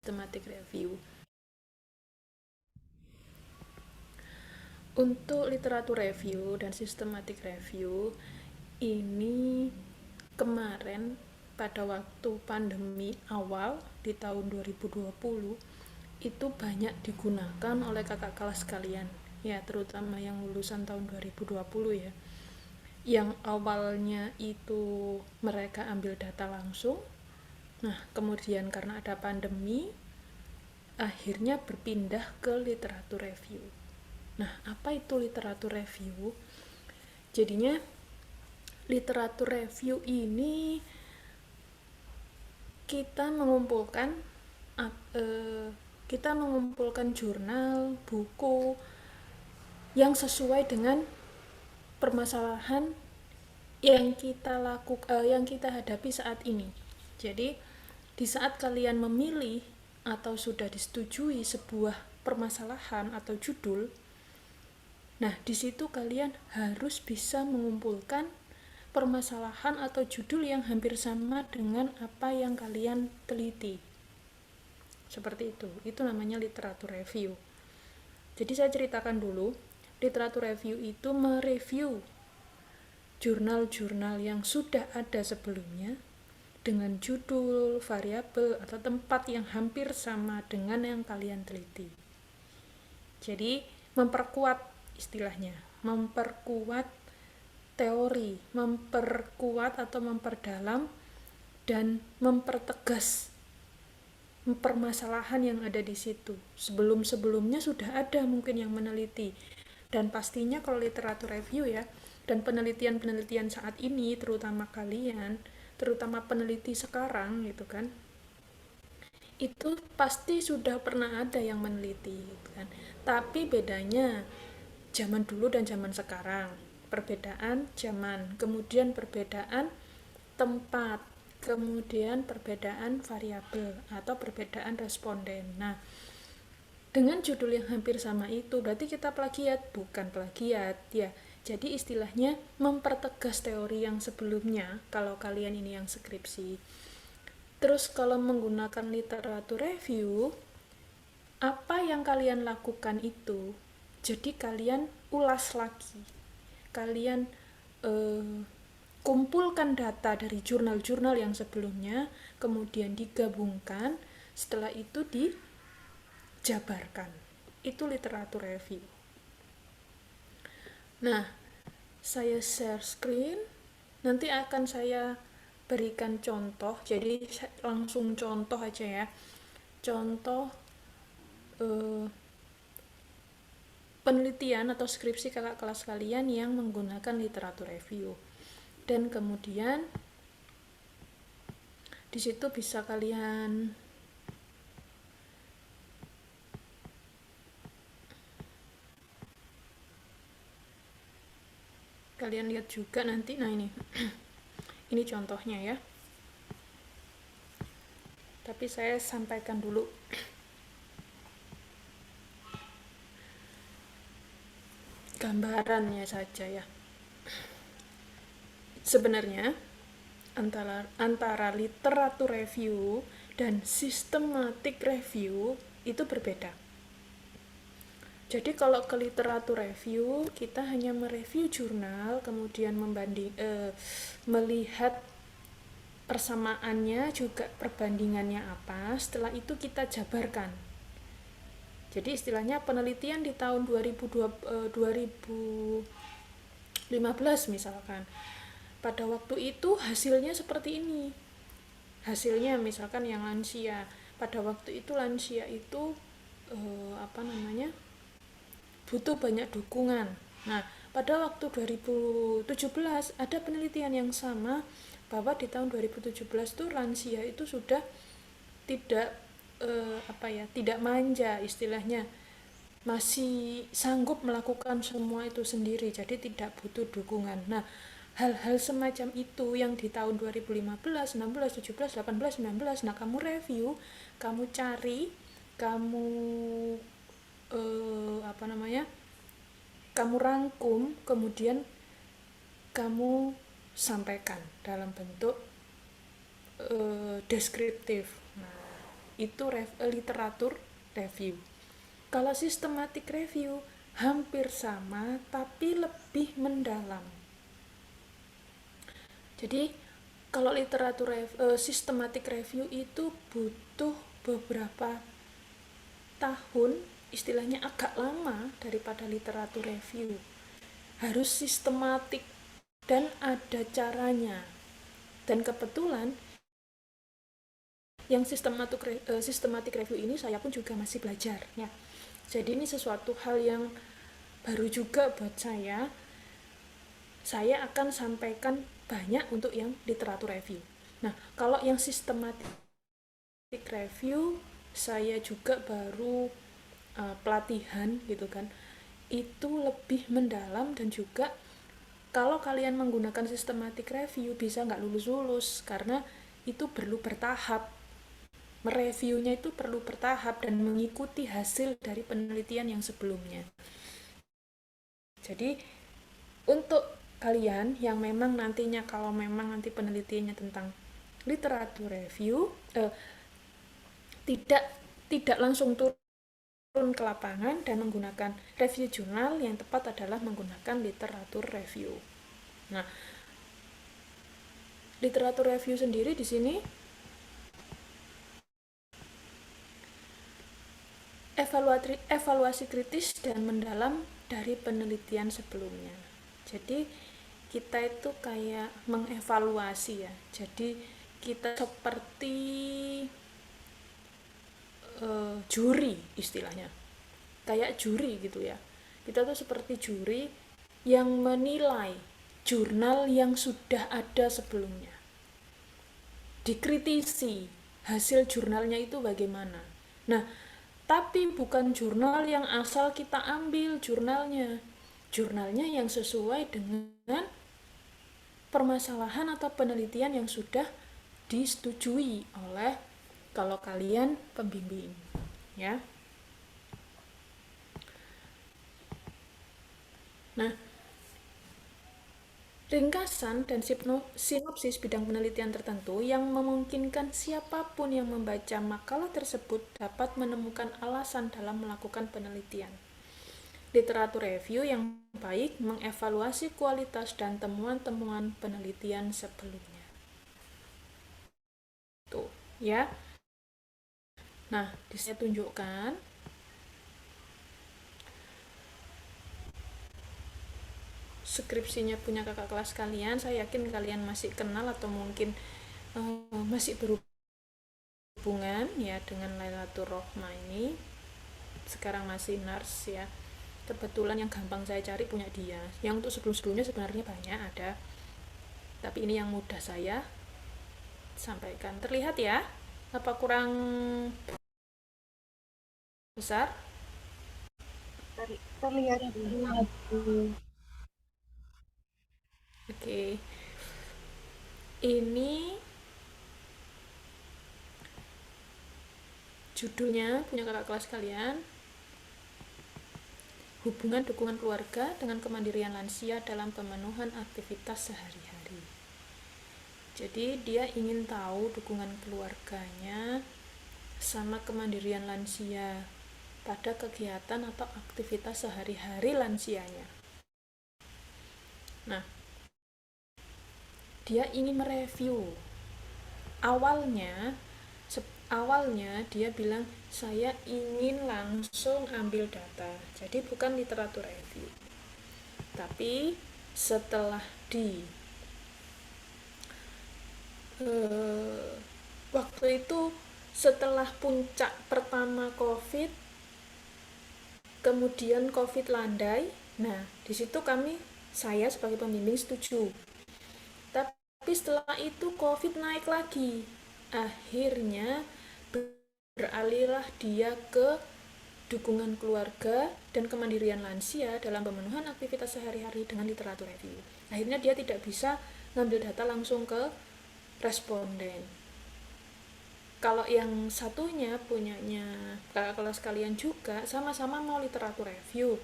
systematic review. Untuk literatur review dan systematic review ini kemarin pada waktu pandemi awal di tahun 2020 itu banyak digunakan oleh kakak kelas kalian ya, terutama yang lulusan tahun 2020 ya, yang awalnya itu mereka ambil data langsung. Nah kemudian karena ada pandemi akhirnya berpindah ke literatur review. Nah apa itu literatur review? Jadinya literatur review ini kita mengumpulkan jurnal, buku yang sesuai dengan permasalahan yang kita hadapi saat ini. Jadi di saat kalian memilih atau sudah disetujui sebuah permasalahan atau judul, nah di situ kalian harus bisa mengumpulkan permasalahan atau judul yang hampir sama dengan apa yang kalian teliti. Seperti itu namanya literatur review. Jadi saya ceritakan dulu, literatur review itu mereview jurnal-jurnal yang sudah ada sebelumnya dengan judul, variabel, atau tempat yang hampir sama dengan yang kalian teliti. Jadi memperkuat istilahnya, memperkuat teori, memperkuat atau memperdalam dan mempertegas permasalahan yang ada di situ. Sebelum-sebelumnya sudah ada mungkin yang meneliti. Dan pastinya kalau literatur review ya, dan penelitian-penelitian saat ini, terutama kalian, terutama peneliti sekarang gitu kan, itu pasti sudah pernah ada yang meneliti gitu kan. Tapi bedanya zaman dulu dan zaman sekarang, perbedaan zaman, kemudian perbedaan tempat, kemudian perbedaan variabel atau perbedaan responden. Nah, dengan judul yang hampir sama itu berarti kita plagiat, bukan plagiat ya. Jadi istilahnya mempertegas teori yang sebelumnya kalau kalian ini yang skripsi. Terus kalau menggunakan literatur review, apa yang kalian lakukan itu jadi kalian ulas lagi, kalian kumpulkan data dari jurnal-jurnal yang sebelumnya, kemudian digabungkan, setelah itu dijabarkan. Itu literatur review. Nah, saya share screen, nanti akan saya berikan contoh, jadi langsung contoh aja ya. Contoh penelitian atau skripsi kakak kelas kalian yang menggunakan literatur review. Dan kemudian di situ bisa kalian lihat juga nanti. Nah ini ini contohnya ya, tapi saya sampaikan dulu gambarannya saja ya. Sebenarnya antara literatur review dan systematic review itu berbeda. Jadi kalau ke literatur review, kita hanya mereview jurnal, kemudian melihat persamaannya, juga perbandingannya apa, setelah itu kita jabarkan. Jadi istilahnya penelitian di tahun 2015 misalkan, pada waktu itu hasilnya seperti ini. Hasilnya misalkan yang lansia, pada waktu itu lansia itu butuh banyak dukungan. Nah, pada waktu 2017 ada penelitian yang sama bahwa di tahun 2017 tuh lansia itu sudah tidak tidak manja istilahnya, masih sanggup melakukan semua itu sendiri, jadi tidak butuh dukungan. Nah, hal-hal semacam itu yang di tahun 2015, 16, 17, 18, 19, nah kamu review, kamu cari, kamu kamu rangkum, kemudian kamu sampaikan dalam bentuk deskriptif. Nah, itu literatur review. Kalau systematic review hampir sama tapi lebih mendalam. Jadi kalau systematic review itu butuh beberapa tahun, istilahnya agak lama daripada literatur review. Harus sistematik dan ada caranya. Dan kebetulan yang systematic review ini saya pun juga masih belajar ya. Jadi ini sesuatu hal yang baru juga buat saya. Saya akan sampaikan banyak untuk yang literatur review. Nah, kalau yang systematic review saya juga baru pelatihan gitu kan. Itu lebih mendalam dan juga kalau kalian menggunakan systematic review bisa nggak lulus-lulus karena itu perlu bertahap. Mereviewnya itu perlu bertahap dan mengikuti hasil dari penelitian yang sebelumnya. Jadi untuk kalian yang memang nantinya kalau memang nanti penelitiannya tentang literatur review tidak langsung turun ke lapangan dan menggunakan review jurnal, yang tepat adalah menggunakan literatur review. Nah, literatur review sendiri di sini evaluasi kritis dan mendalam dari penelitian sebelumnya. Jadi kita itu kayak mengevaluasi ya. Jadi kita seperti juri istilahnya. Kayak juri gitu ya. Kita tuh seperti juri yang menilai jurnal yang sudah ada sebelumnya. Dikritisi hasil jurnalnya itu bagaimana. Nah, tapi bukan jurnal yang asal kita ambil jurnalnya. Jurnalnya yang sesuai dengan permasalahan atau penelitian yang sudah disetujui oleh kalau kalian pembimbing, ya. Nah, ringkasan dan sinopsis bidang penelitian tertentu yang memungkinkan siapapun yang membaca makalah tersebut dapat menemukan alasan dalam melakukan penelitian. Literatur review yang baik mengevaluasi kualitas dan temuan-temuan penelitian sebelumnya. Tuh, ya. Nah, saya tunjukkan skripsinya punya kakak kelas kalian. Saya yakin kalian masih kenal atau mungkin masih berhubungan ya dengan Lailatul Rohma ini. Sekarang masih nurse ya. Kebetulan yang gampang saya cari punya dia. Yang untuk sebelum-sebelumnya sebenarnya banyak ada. Tapi ini yang mudah saya sampaikan. Terlihat ya? Apa kurang besar? Terlihat. Oke. Ini judulnya punya kakak kelas kalian. Hubungan dukungan keluarga dengan kemandirian lansia dalam pemenuhan aktivitas sehari-hari. Jadi dia ingin tahu dukungan keluarganya sama kemandirian lansia pada kegiatan atau aktivitas sehari-hari lansianya. Nah, dia ingin mereview. Awalnya dia bilang saya ingin langsung ambil data, jadi bukan literatur review. Tapi setelah waktu itu setelah puncak pertama COVID, kemudian COVID landai, nah di situ saya sebagai pembimbing setuju. Tapi setelah itu COVID naik lagi, akhirnya beralihlah dia ke dukungan keluarga dan kemandirian lansia dalam pemenuhan aktivitas sehari-hari dengan literatur review. Akhirnya dia tidak bisa ngambil data langsung ke responden. Kalau yang satunya punyanya kakak kelas kalian juga sama-sama mau literatur review,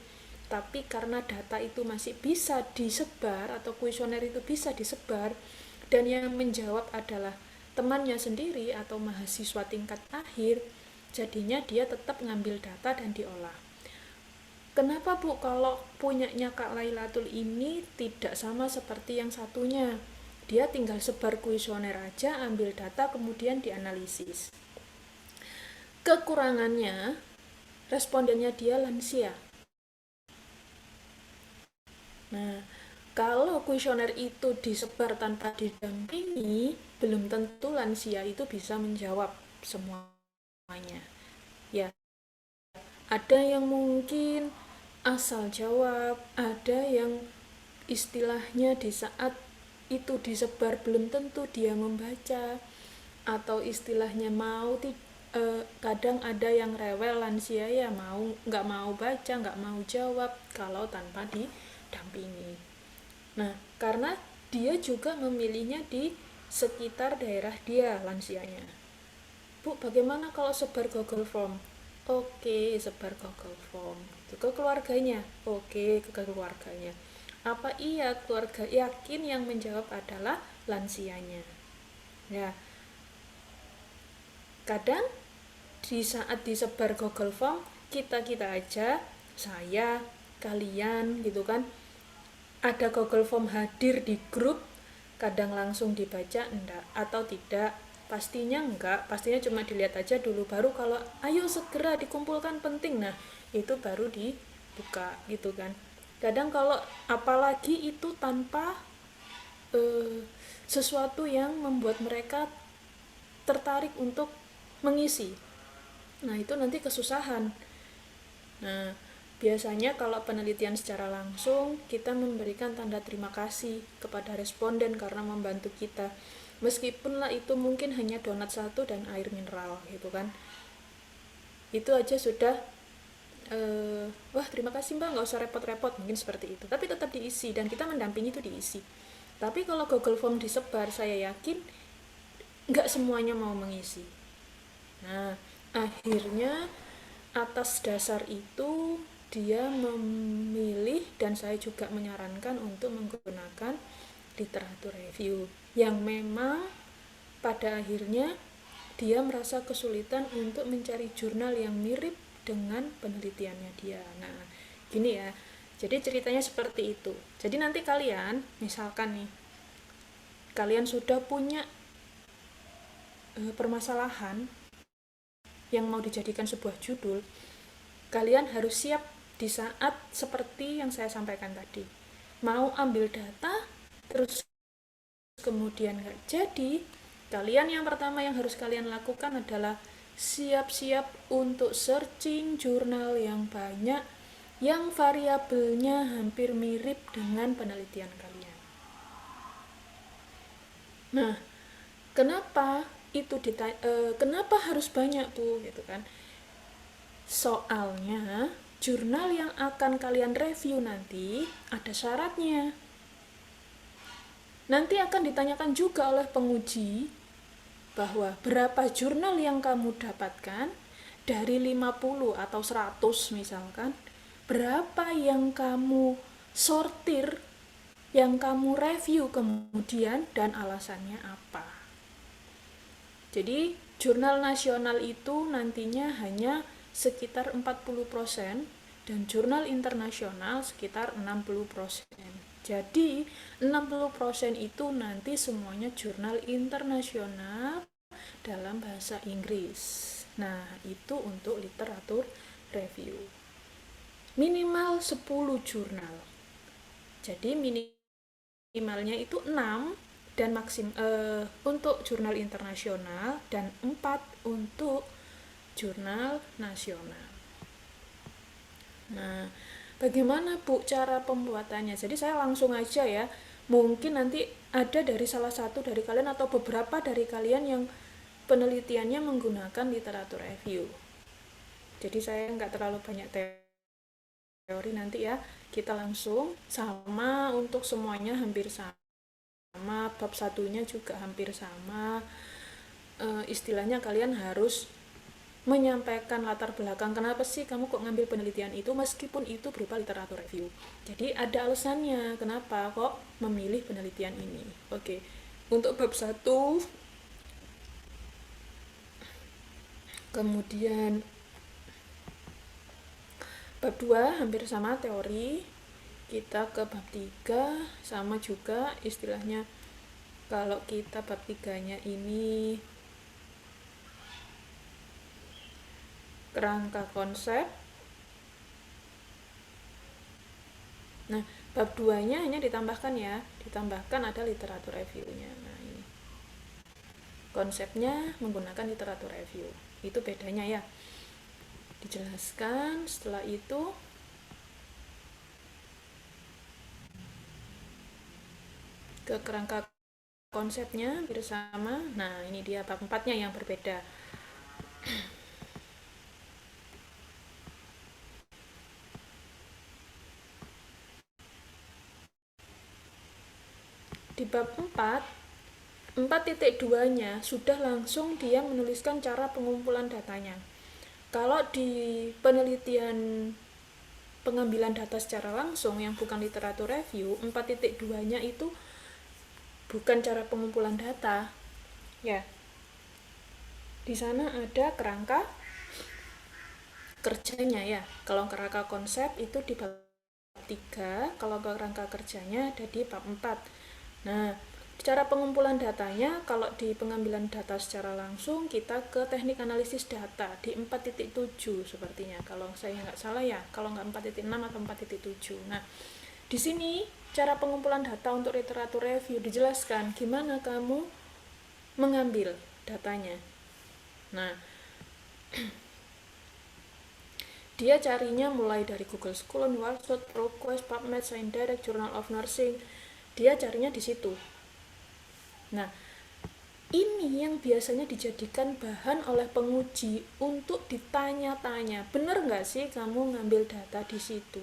tapi karena data itu masih bisa disebar atau kuesioner itu bisa disebar dan yang menjawab adalah temannya sendiri atau mahasiswa tingkat akhir, jadinya dia tetap ngambil data dan diolah. Kenapa Bu kalau punyanya Kak Lailatul ini tidak sama seperti yang satunya? Dia tinggal sebar kuesioner aja, ambil data, kemudian dianalisis. Kekurangannya, respondennya dia lansia. Nah, kalau kuesioner itu disebar tanpa didampingi, belum tentu lansia itu bisa menjawab semuanya. Ya, ada yang mungkin asal jawab, ada yang istilahnya di saat itu disebar belum tentu dia membaca, atau istilahnya kadang ada yang rewel lansia ya nggak mau baca, nggak mau jawab kalau tanpa didampingi. Nah, karena dia juga memilihnya di sekitar daerah dia lansianya. Bu, bagaimana kalau sebar Google Form? Oke, sebar Google Form. Ke keluarganya? Oke, ke keluarganya. Apa iya keluarga yakin yang menjawab adalah lansianya? Ya, kadang di saat disebar Google Form, kita aja, saya, kalian gitu kan, ada Google Form hadir di grup, kadang langsung dibaca enggak atau tidak, pastinya enggak, pastinya cuma dilihat aja dulu, baru kalau ayo segera dikumpulkan penting, nah itu baru dibuka gitu kan. Kadang kalau apalagi itu tanpa sesuatu yang membuat mereka tertarik untuk mengisi, nah itu nanti kesusahan. Nah, biasanya kalau penelitian secara langsung, kita memberikan tanda terima kasih kepada responden karena membantu kita. Meskipun lah itu mungkin hanya donat satu dan air mineral gitu kan. Itu aja sudah, wah terima kasih Mbak, nggak usah repot-repot, mungkin seperti itu. Tapi tetap diisi dan kita mendampingi itu diisi. Tapi kalau Google Form disebar, saya yakin nggak semuanya mau mengisi. Nah, akhirnya atas dasar itu dia memilih dan saya juga menyarankan untuk menggunakan literatur review yang memang pada akhirnya dia merasa kesulitan untuk mencari jurnal yang mirip dengan penelitiannya dia. Nah, gini ya. Jadi ceritanya seperti itu. Jadi nanti kalian, misalkan nih, kalian sudah punya permasalahan yang mau dijadikan sebuah judul, kalian harus siap di saat seperti yang saya sampaikan tadi. Mau ambil data, terus kemudian nggak jadi, kalian yang pertama yang harus kalian lakukan adalah siap-siap untuk searching jurnal yang banyak, yang variabelnya hampir mirip dengan penelitian kalian. Nah, kenapa kenapa harus banyak Bu gitu kan? Soalnya jurnal yang akan kalian review nanti ada syaratnya. Nanti akan ditanyakan juga oleh penguji bahwa berapa jurnal yang kamu dapatkan dari 50 atau 100 misalkan, berapa yang kamu sortir, yang kamu review kemudian, dan alasannya apa. Jadi jurnal nasional itu nantinya hanya sekitar 40% dan jurnal internasional sekitar 60%. Jadi 60% itu nanti semuanya jurnal internasional dalam bahasa Inggris. Nah, itu untuk literatur review. Minimal 10 jurnal. Jadi minimalnya itu 6 dan untuk jurnal internasional dan 4 untuk jurnal nasional. Nah, bagaimana Bu cara pembuatannya? Jadi saya langsung aja ya. Mungkin nanti ada dari salah satu dari kalian atau beberapa dari kalian yang penelitiannya menggunakan literatur review. Jadi saya nggak terlalu banyak teori nanti ya. Kita langsung sama untuk semuanya hampir sama. Bab satunya juga hampir sama. Istilahnya kalian harus menyampaikan latar belakang kenapa sih kamu kok ngambil penelitian itu meskipun itu berupa literatur review. Jadi ada alasannya kenapa kok memilih penelitian ini. Oke. Untuk bab 1 Kemudian bab 2 hampir sama teori. Kita ke bab 3 sama juga istilahnya. Kalau kita bab 3-nya ini kerangka konsep. Nah, bab 2-nya hanya ditambahkan ya, ditambahkan ada literatur review-nya. Nah, ini konsepnya menggunakan literatur review. Itu bedanya ya. Dijelaskan, setelah itu ke kerangka konsepnya bersama. Nah, ini dia bab 4-nya yang berbeda. Di bab 4.2-nya sudah langsung dia menuliskan cara pengumpulan datanya. Kalau di penelitian pengambilan data secara langsung yang bukan literatur review, 4.2-nya itu bukan cara pengumpulan data. Ya. Di sana ada kerangka kerjanya ya. Kalau kerangka konsep itu di bab 3, kalau kerangka kerjanya ada di bab 4. Nah, cara pengumpulan datanya, kalau di pengambilan data secara langsung, kita ke teknik analisis data di 4.7 sepertinya. Kalau saya nggak salah ya, kalau nggak 4.6 atau 4.7. Nah, di sini cara pengumpulan data untuk literatur review dijelaskan gimana kamu mengambil datanya. Nah, dia carinya mulai dari Google Scholar, Wordshot, ProQuest, PubMed, ScienceDirect, Journal of Nursing. Dia carinya di situ. Nah, ini yang biasanya dijadikan bahan oleh penguji untuk ditanya-tanya. Bener nggak sih kamu ngambil data di situ?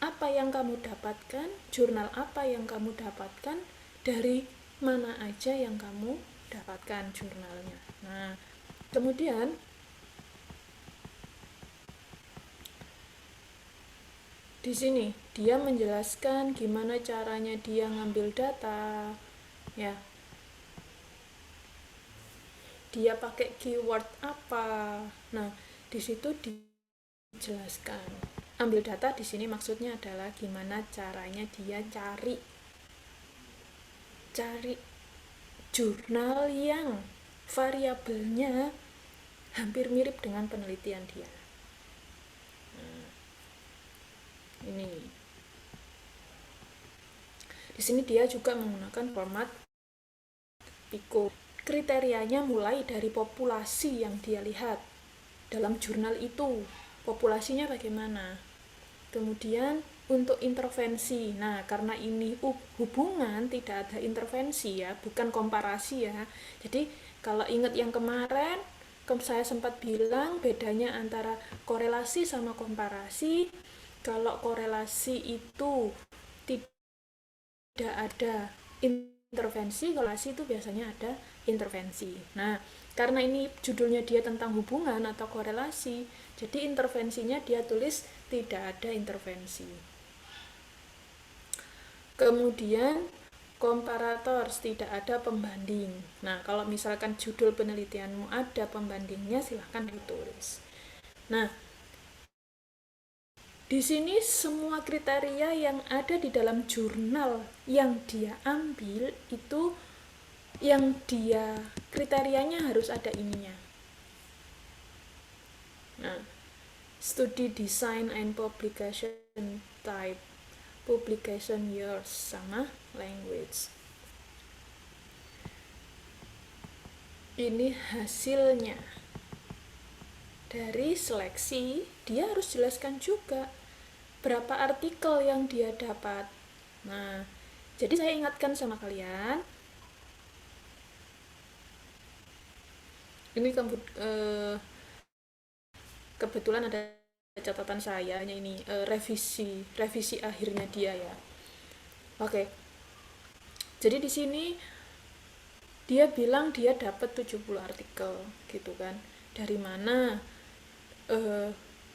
Apa yang kamu dapatkan? Jurnal apa yang kamu dapatkan? Dari mana aja yang kamu dapatkan jurnalnya? Nah, kemudian di sini dia menjelaskan gimana caranya dia ngambil data, ya. Dia pakai keyword apa. Nah, di situ dijelaskan. Ambil data di sini maksudnya adalah gimana caranya dia cari jurnal yang variabelnya hampir mirip dengan penelitian dia. Ini di sini dia juga menggunakan format PICO. Kriterianya mulai dari populasi yang dia lihat dalam jurnal itu, populasinya bagaimana. Kemudian untuk intervensi, nah karena ini hubungan tidak ada intervensi ya, bukan komparasi ya. Jadi kalau ingat yang kemarin saya sempat bilang bedanya antara korelasi sama komparasi. Kalau korelasi itu tidak ada intervensi, korelasi itu biasanya ada intervensi. Nah, karena ini judulnya dia tentang hubungan atau korelasi, jadi intervensinya dia tulis tidak ada intervensi. Kemudian komparator, tidak ada pembanding. Nah, kalau misalkan judul penelitianmu ada pembandingnya, silahkan ditulis. Nah, di sini semua kriteria yang ada di dalam jurnal yang dia ambil itu yang dia kriterianya harus ada ininya. Nah, study design and publication type, publication years sama language. Ini hasilnya. Dari seleksi, dia harus jelaskan juga berapa artikel yang dia dapat. Nah, jadi saya ingatkan sama kalian, ini kebetulan ada catatan saya, hanya ini revisi akhirnya dia ya. Oke. Jadi di sini dia bilang dia dapat 70 artikel gitu kan. Dari mana?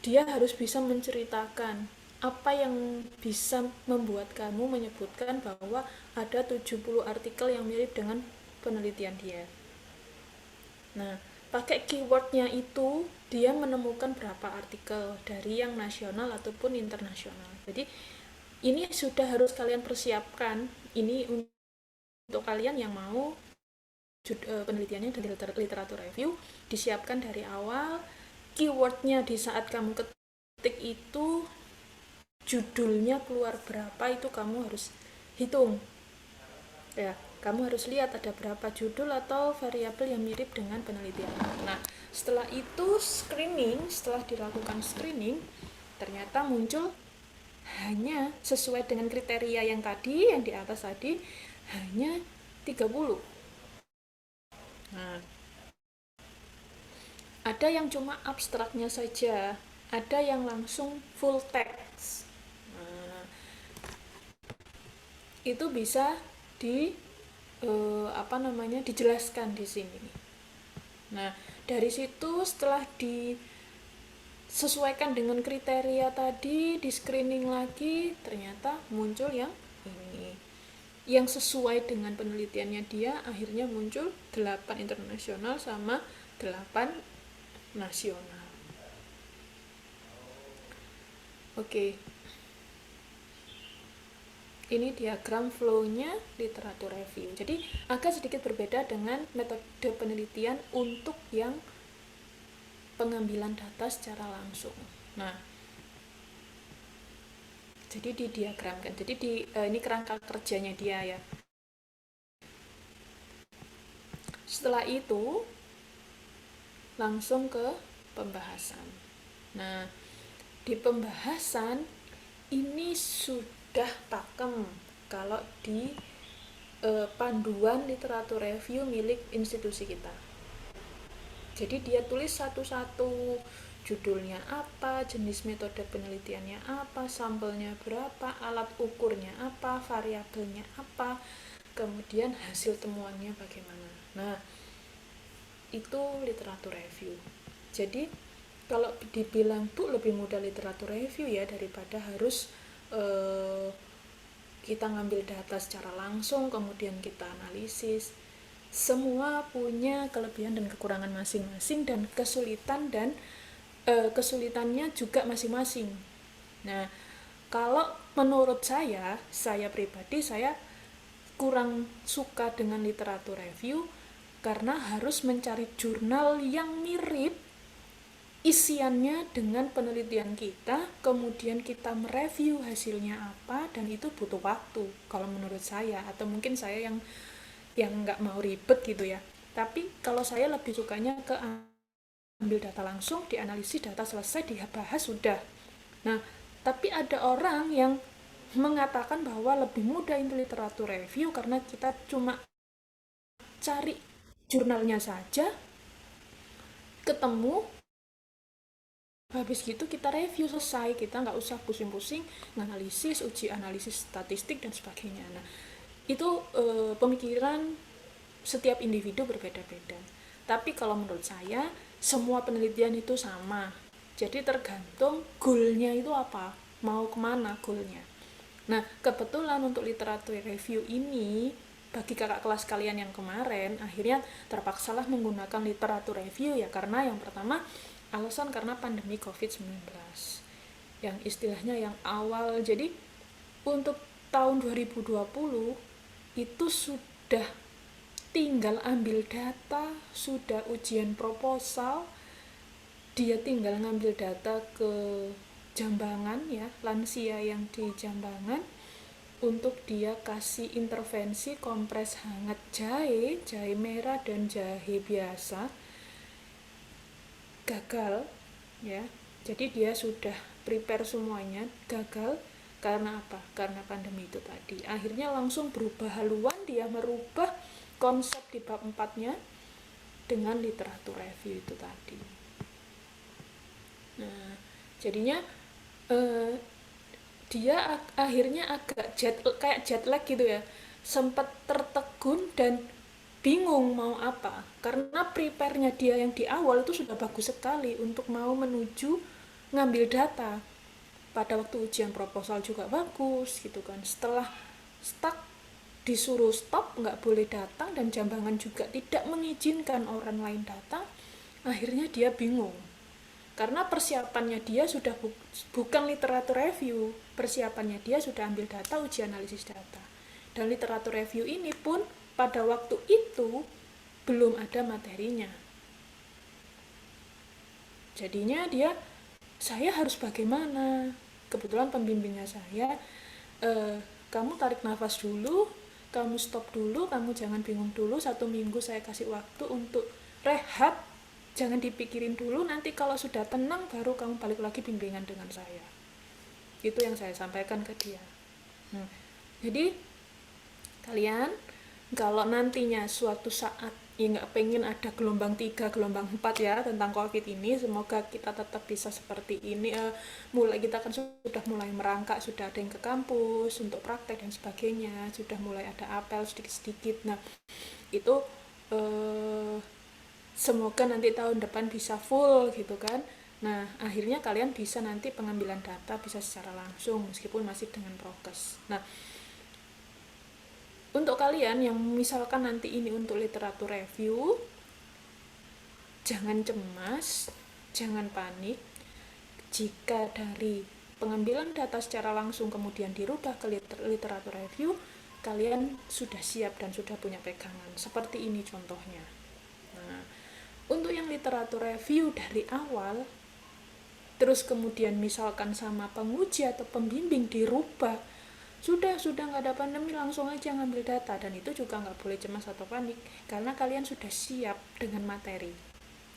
Dia harus bisa menceritakan apa yang bisa membuat kamu menyebutkan bahwa ada 70 artikel yang mirip dengan penelitian dia. Nah, pakai keywordnya itu dia menemukan berapa artikel dari yang nasional ataupun internasional. Jadi ini sudah harus kalian persiapkan. Ini untuk kalian yang mau penelitiannya dari literatur review, disiapkan dari awal. Keywordnya di saat kamu ketik itu, judulnya keluar berapa, itu kamu harus hitung ya. Kamu harus lihat ada berapa judul atau variabel yang mirip dengan penelitian. Nah, setelah itu setelah dilakukan screening, ternyata muncul hanya sesuai dengan kriteria yang tadi, yang di atas tadi, hanya 30. Nah, ada yang cuma abstraknya saja, ada yang langsung full text. Nah, itu bisa dijelaskan di sini. Nah, dari situ setelah disesuaikan dengan kriteria tadi, di screening lagi, ternyata muncul yang ini. Yang sesuai dengan penelitiannya dia, akhirnya muncul 8 internasional sama 8 nasional. Oke. Ini diagram flow-nya literatur review. Jadi agak sedikit berbeda dengan metode penelitian untuk yang pengambilan data secara langsung. Nah, jadi didiagramkan. Jadi ini kerangka kerjanya dia ya. Setelah itu langsung ke pembahasan. Nah, di pembahasan ini sudah pakem kalau di panduan literatur review milik institusi kita. Jadi dia tulis satu-satu, judulnya apa, jenis metode penelitiannya apa, sampelnya berapa, alat ukurnya apa, variabelnya apa, kemudian hasil temuannya bagaimana. Nah, itu literatur review. Jadi kalau dibilang lebih mudah literatur review ya, daripada harus kita ngambil data secara langsung kemudian kita analisis. Semua punya kelebihan dan kekurangan masing-masing, dan kesulitannya juga masing-masing. Nah, kalau menurut saya pribadi, saya kurang suka dengan literatur review karena harus mencari jurnal yang mirip isiannya dengan penelitian kita, kemudian kita mereview hasilnya apa, dan itu butuh waktu kalau menurut saya, atau mungkin saya yang nggak mau ribet gitu ya. Tapi kalau saya lebih sukanya ke ambil data langsung, dianalisis, data selesai, dibahas, sudah. Nah, tapi ada orang yang mengatakan bahwa lebih mudah itu literatur review karena kita cuma cari jurnalnya saja, ketemu, habis gitu kita review, selesai. Kita nggak usah pusing-pusing nganalisis, uji analisis statistik dan sebagainya. Nah, itu pemikiran setiap individu berbeda-beda. Tapi kalau menurut saya, semua penelitian itu sama. Jadi tergantung goalnya itu apa, mau kemana goalnya. Nah, kebetulan untuk literatur review ini, bagi kakak kelas kalian yang kemarin, akhirnya terpaksalah menggunakan literatur review ya, karena yang pertama, alasan karena pandemi COVID-19 yang istilahnya yang awal. Jadi untuk tahun 2020 itu sudah tinggal ambil data, sudah ujian proposal, dia tinggal ngambil data ke Jambangan ya, lansia yang di Jambangan, untuk dia kasih intervensi kompres hangat jahe merah dan jahe biasa, gagal ya. Jadi dia sudah prepare semuanya, gagal. Karena apa? Karena pandemi itu tadi. Akhirnya langsung berubah haluan, dia merubah konsep di bab 4-nya dengan literatur review itu tadi. Nah, jadinya dia akhirnya agak kayak jet lag gitu ya, sempat tertegun dan bingung mau apa, karena prepare-nya dia yang di awal itu sudah bagus sekali untuk mau menuju ngambil data. Pada waktu ujian proposal juga bagus gitu kan. Setelah stuck, disuruh stop, nggak boleh datang, dan Jambangan juga tidak mengizinkan orang lain datang, Akhirnya dia bingung. Karena persiapannya dia sudah bukan literatur review, persiapannya dia sudah ambil data, uji analisis data. Dan literatur review ini pun pada waktu itu belum ada materinya. Jadinya dia, saya harus bagaimana? Kebetulan pembimbingnya saya, kamu tarik nafas dulu, kamu stop dulu, kamu jangan bingung dulu, 1 minggu saya kasih waktu untuk rehat, jangan dipikirin dulu, nanti kalau sudah tenang baru kamu balik lagi bimbingan dengan saya. Itu yang saya sampaikan ke dia. Nah, jadi kalian kalau nantinya suatu saat ya nggak pengen ada gelombang 3, gelombang 4 ya tentang COVID ini, semoga kita tetap bisa seperti ini. Mulai kita kan sudah mulai merangkak, sudah ada yang ke kampus untuk praktek dan sebagainya, sudah mulai ada apel sedikit-sedikit. Nah itu semoga nanti tahun depan bisa full gitu kan. Nah akhirnya kalian bisa nanti pengambilan data bisa secara langsung meskipun masih dengan prokes. Nah untuk kalian yang misalkan nanti ini untuk literatur review, jangan cemas, jangan panik jika dari pengambilan data secara langsung kemudian dirubah ke literatur review, kalian sudah siap dan sudah punya pegangan. Seperti ini contohnya. Nah, untuk yang literatur review dari awal, terus kemudian misalkan sama penguji atau pembimbing dirubah, sudah nggak ada pandemi, langsung aja ngambil data. Dan itu juga nggak boleh cemas atau panik, karena kalian sudah siap dengan materi,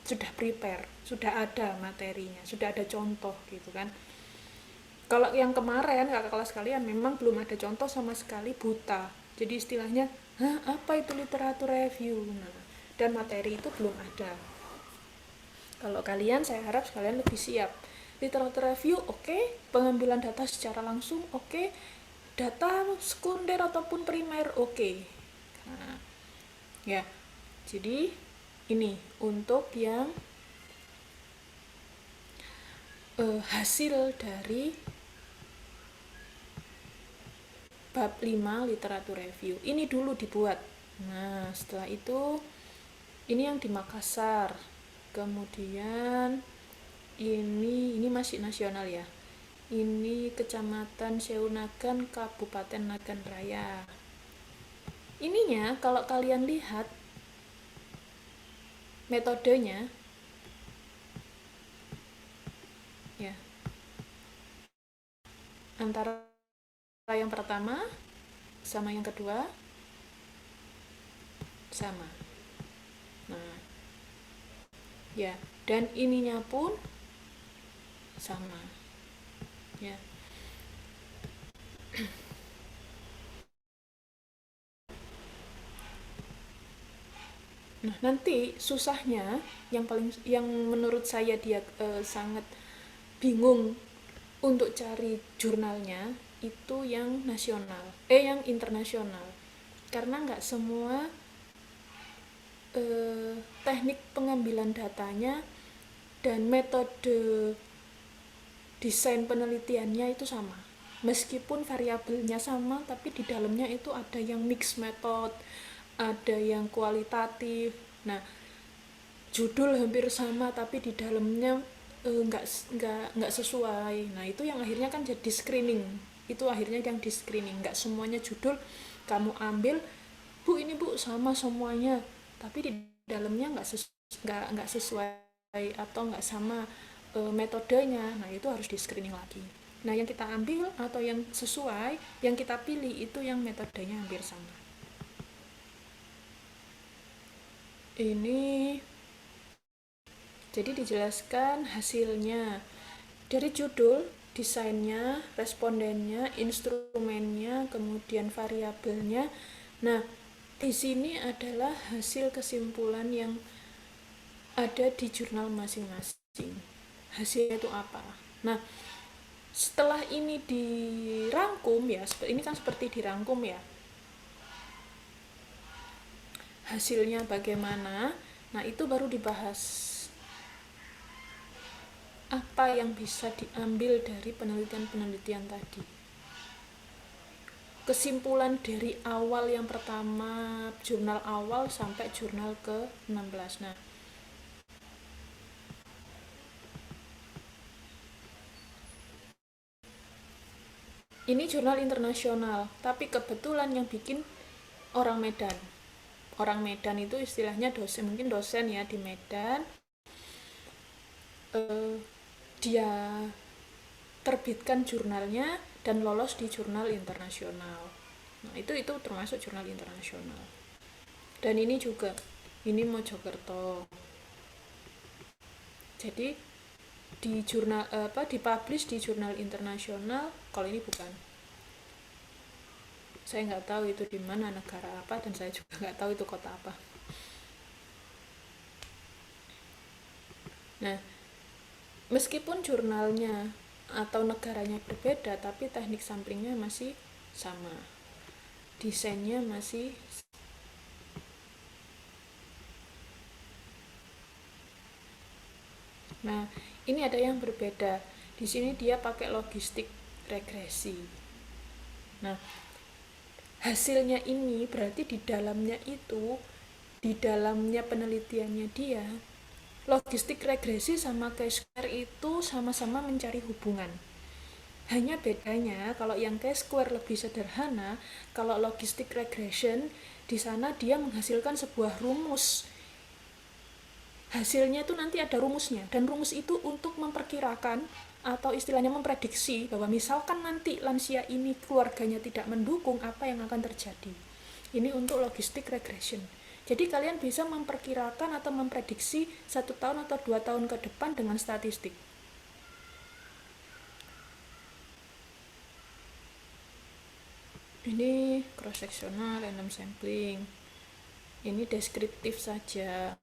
sudah prepare, sudah ada materinya, sudah ada contoh gitu kan. Kalau yang kemarin kakak kelas kalian memang belum ada contoh sama sekali, buta, jadi istilahnya apa itu literatur review, nah, dan materi itu belum ada. Kalau kalian, saya harap kalian lebih siap. Literatur review oke, pengambilan data secara langsung oke, data sekunder ataupun primer oke. Nah, ya jadi ini untuk yang hasil dari bab 5 literatur review ini dulu dibuat. Nah setelah itu ini yang di Makassar, kemudian ini masih nasional ya, ini Kecamatan Seunagan, Kabupaten Nagan Raya. Ininya kalau kalian lihat metodenya ya, antara yang pertama sama yang kedua sama. Nah ya, dan ininya pun sama ya. Nah nanti susahnya yang menurut saya dia sangat bingung untuk cari jurnalnya itu yang nasional, yang internasional, karena nggak semua teknik pengambilan datanya dan metode desain penelitiannya itu sama, meskipun variabelnya sama tapi di dalamnya itu ada yang mix method, ada yang kualitatif. Nah judul hampir sama tapi di dalamnya nggak sesuai. Nah itu yang akhirnya kan jadi screening, itu akhirnya yang di screening. Nggak semuanya judul kamu ambil, bu ini bu sama semuanya, tapi di dalamnya nggak sesuai atau nggak sama metodenya. Nah itu harus di screening lagi. Nah yang kita ambil atau yang sesuai, yang kita pilih itu yang metodenya hampir sama. Ini jadi dijelaskan hasilnya dari judul, desainnya, respondennya, instrumennya, kemudian variabelnya. Nah, di sini adalah hasil kesimpulan yang ada di jurnal masing-masing. Hasilnya itu apa? Nah, setelah ini dirangkum ya, ini kan seperti dirangkum ya. Hasilnya bagaimana? Nah, itu baru dibahas. Apa yang bisa diambil dari penelitian-penelitian tadi? Kesimpulan dari awal yang pertama, jurnal awal sampai jurnal ke-16. Nah, Ini jurnal internasional, tapi kebetulan yang bikin orang Medan. Orang Medan itu istilahnya dosen, mungkin dosen ya di Medan. Eh, dia terbitkan jurnalnya dan lolos di jurnal internasional. Nah, itu termasuk jurnal internasional. Dan ini juga, ini Mojokerto. Jadi di jurnal dipublish di jurnal internasional. Kalau ini bukan, saya nggak tahu itu di mana, negara apa, dan saya juga nggak tahu itu kota apa. Nah, meskipun jurnalnya atau negaranya berbeda, tapi teknik samplingnya masih sama, desainnya masih. Nah, ini ada yang berbeda. Di sini dia pakai logistik regresi. Nah, hasilnya ini berarti di dalamnya itu, di dalamnya penelitiannya dia, logistik regresi sama chi-square itu sama-sama mencari hubungan. Hanya bedanya kalau yang chi-square lebih sederhana, kalau logistik regression di sana dia menghasilkan sebuah rumus. Hasilnya itu nanti ada rumusnya, dan rumus itu untuk memperkirakan atau istilahnya memprediksi bahwa misalkan nanti lansia ini keluarganya tidak mendukung, apa yang akan terjadi. Ini untuk logistik regression. Jadi kalian bisa memperkirakan atau memprediksi 1 tahun atau 2 tahun ke depan dengan statistik. Ini cross sectional random sampling. Ini deskriptif saja.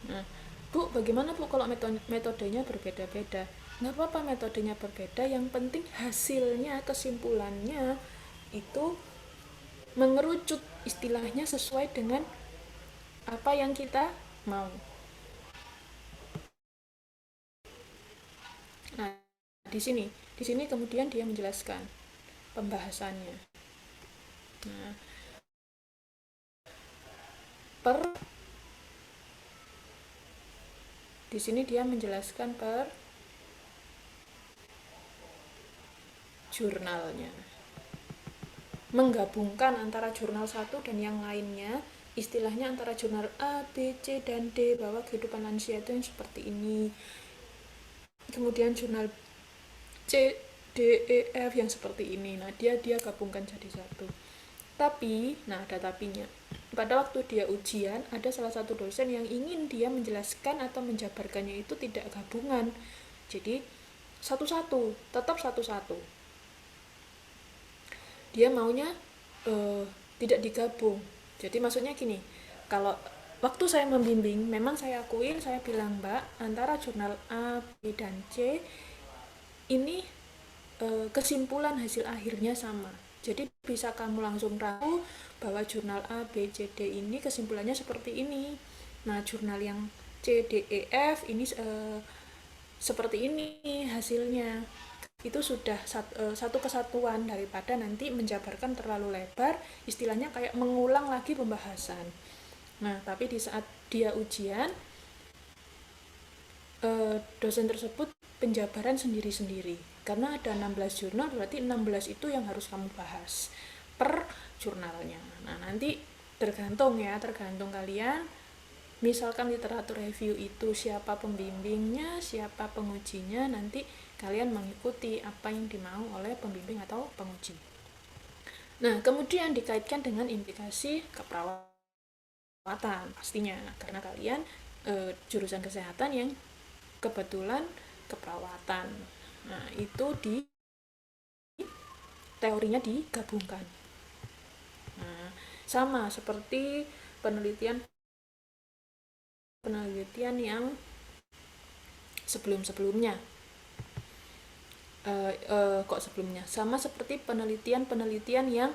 Nah, Bu, bagaimana Bu kalau metodenya berbeda-beda? Nggak apa-apa metodenya berbeda, yang penting hasilnya, kesimpulannya itu mengerucut, istilahnya sesuai dengan apa yang kita mau. Nah, di sini kemudian dia menjelaskan pembahasannya. Nah, di sini dia menjelaskan per jurnalnya, menggabungkan antara jurnal satu dan yang lainnya, istilahnya antara jurnal A, B, C, dan D, bahwa kehidupan lansia itu yang seperti ini. Kemudian jurnal C, D, E, F yang seperti ini. Nah, dia gabungkan jadi satu. Tapi, nah ada tapinya. Pada waktu dia ujian, ada salah satu dosen yang ingin dia menjelaskan atau menjabarkannya itu tidak gabungan. Jadi, satu-satu, tetap satu-satu. Dia maunya tidak digabung. Jadi maksudnya gini, kalau waktu saya membimbing, memang saya akuin, saya bilang, Mbak, antara jurnal A, B, dan C ini kesimpulan hasil akhirnya sama. Jadi bisa kamu langsung tahu bahwa jurnal A, B, C, D ini kesimpulannya seperti ini. Nah, jurnal yang C, D, E, F ini seperti ini hasilnya. Itu sudah satu kesatuan, daripada nanti menjabarkan terlalu lebar, istilahnya kayak mengulang lagi pembahasan. Nah, tapi di saat dia ujian, dosen tersebut penjabaran sendiri-sendiri. Karena ada 16 jurnal, berarti 16 itu yang harus kamu bahas per jurnalnya. Nah, nanti tergantung kalian. Misalkan literatur review itu siapa pembimbingnya, siapa pengujinya, nanti kalian mengikuti apa yang dimau oleh pembimbing atau penguji. Nah, kemudian dikaitkan dengan implikasi keperawatan pastinya, karena kalian jurusan kesehatan yang kebetulan keperawatan. Nah, itu di teorinya digabungkan. Nah, sama seperti penelitian yang sebelumnya. Sama seperti penelitian yang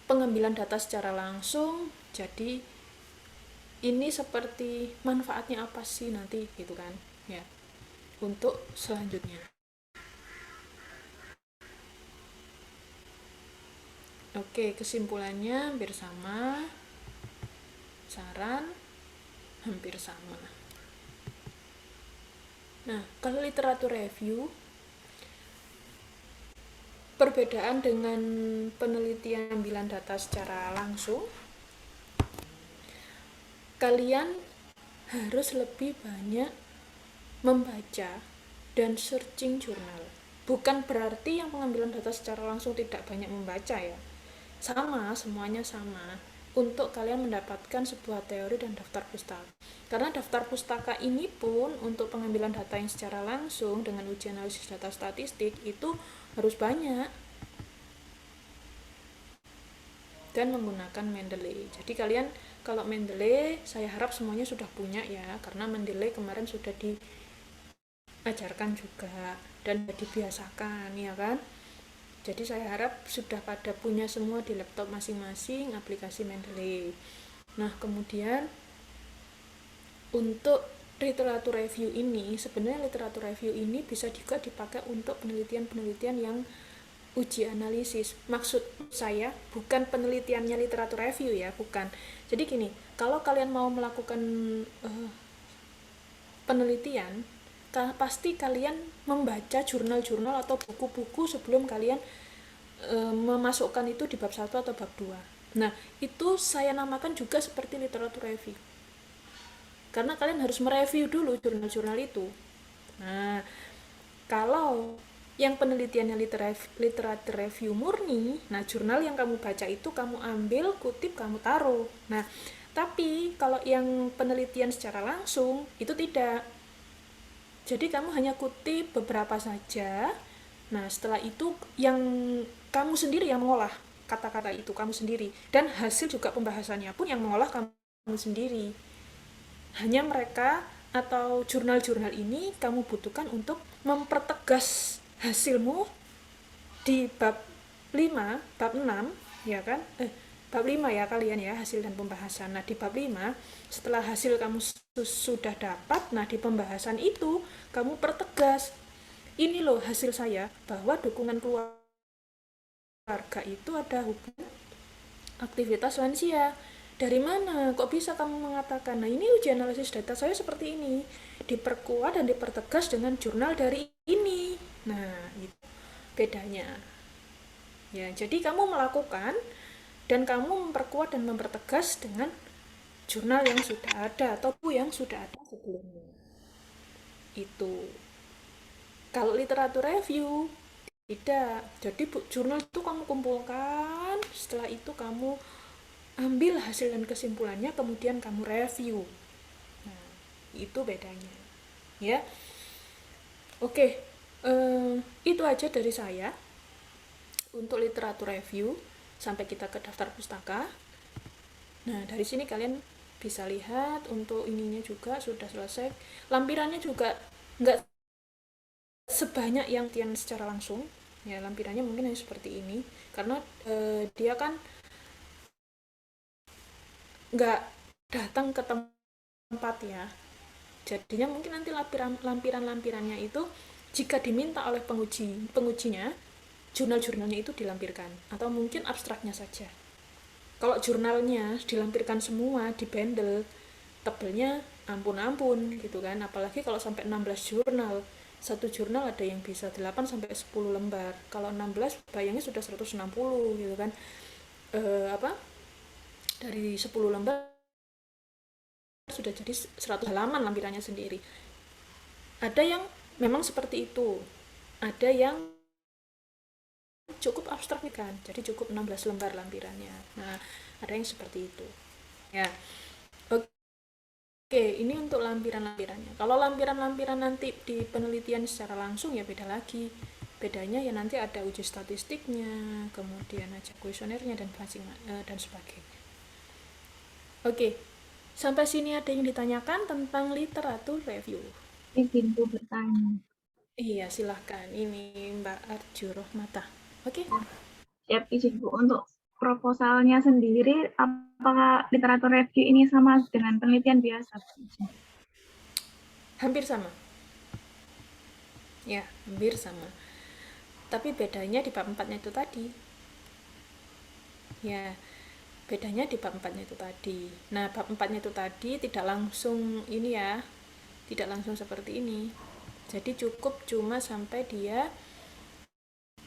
pengambilan data secara langsung. Jadi ini seperti manfaatnya apa sih nanti gitu kan ya, untuk selanjutnya. Oke, kesimpulannya hampir sama, saran hampir sama. Nah, kalau literatur review Perbedaan dengan penelitian pengambilan data secara langsung, kalian harus lebih banyak membaca dan searching jurnal. Bukan berarti yang pengambilan data secara langsung tidak banyak membaca ya. Sama, semuanya sama. Untuk kalian mendapatkan sebuah teori dan daftar pustaka. Karena daftar pustaka ini pun untuk pengambilan data yang secara langsung dengan uji analisis data statistik itu harus banyak dan menggunakan Mendeley. Jadi kalian kalau Mendeley saya harap semuanya sudah punya ya, karena Mendeley kemarin sudah diajarkan juga dan dibiasakan ya kan. Jadi saya harap sudah pada punya semua di laptop masing-masing aplikasi Mendeley. Nah kemudian untuk literatur review ini, sebenarnya literatur review ini bisa juga dipakai untuk penelitian-penelitian yang uji analisis. Maksud saya bukan penelitiannya literatur review ya, bukan. Jadi gini, kalau kalian mau melakukan penelitian, pasti kalian membaca jurnal-jurnal atau buku-buku sebelum kalian memasukkan itu di bab 1 atau bab 2. Nah, itu saya namakan juga seperti literatur review. Karena kalian harus mereview dulu jurnal-jurnal itu. Nah, kalau yang penelitiannya literatur review murni, nah jurnal yang kamu baca itu kamu ambil, kutip, kamu taruh. Nah, tapi kalau yang penelitian secara langsung itu tidak. Jadi kamu hanya kutip beberapa saja. Nah, setelah itu yang kamu sendiri yang mengolah kata-kata itu kamu sendiri, dan hasil juga pembahasannya pun yang mengolah kamu sendiri. Hanya mereka atau jurnal-jurnal ini kamu butuhkan untuk mempertegas hasilmu di bab 5, bab 6 ya kan? Bab 5 ya kalian ya, hasil dan pembahasan. Nah, di bab 5 setelah hasil kamu sudah dapat, nah di pembahasan itu kamu pertegas, ini loh hasil saya bahwa dukungan keluarga itu ada hubungan aktivitas lansia. Dari mana? Kok bisa kamu mengatakan? Nah, ini uji analisis data saya seperti ini. Diperkuat dan dipertegas dengan jurnal dari ini. Nah, itu bedanya. Ya, jadi kamu melakukan dan kamu memperkuat dan mempertegas dengan jurnal yang sudah ada atau buku yang sudah ada sebelumnya. Itu. Kalau literatur review tidak. Jadi jurnal itu kamu kumpulkan, setelah itu kamu ambil hasil dan kesimpulannya, kemudian kamu review. Nah, itu bedanya. Ya. Oke. Itu aja dari saya untuk literatur review sampai kita ke daftar pustaka. Nah, dari sini kalian bisa lihat untuk ininya juga sudah selesai. Lampirannya juga nggak sebanyak yang tian secara langsung. Ya, lampirannya mungkin hanya seperti ini karena dia kan nggak datang ke tempat ya. Jadinya mungkin nanti lampiran-lampirannya itu jika diminta oleh pengujinya, jurnal-jurnalnya itu dilampirkan atau mungkin abstraknya saja. Kalau jurnalnya dilampirkan semua di bundle, tebelnya ampun-ampun gitu kan, apalagi kalau sampai 16 jurnal. Satu jurnal ada yang bisa 8 sampai 10 lembar. Kalau 16 bayangnya sudah 160 gitu kan. Dari 10 lembar sudah jadi 100 halaman lampirannya sendiri. Ada yang memang seperti itu. Ada yang cukup abstrak kan, jadi cukup 16 lembar lampirannya. Nah, ada yang seperti itu. Ya. Oke, ini untuk lampiran-lampirannya. Kalau lampiran-lampiran nanti di penelitian secara langsung ya beda lagi. Bedanya ya nanti ada uji statistiknya, kemudian aja kuesionernya dan sebagainya. Oke, sampai sini ada yang ditanyakan tentang literatur review? Izin bertanya. Iya, silahkan. Ini Mbak Arju Rohmata. Oke. Siap izin Bu. Untuk proposalnya sendiri, apakah literatur review ini sama dengan penelitian biasa? Hampir sama. Ya, hampir sama. Tapi bedanya di bab 4-nya itu tadi. Ya, bedanya di bab 4-nya itu tadi. Nah, bab 4-nya itu tadi tidak langsung ini ya. Tidak langsung seperti ini. Jadi cukup cuma sampai dia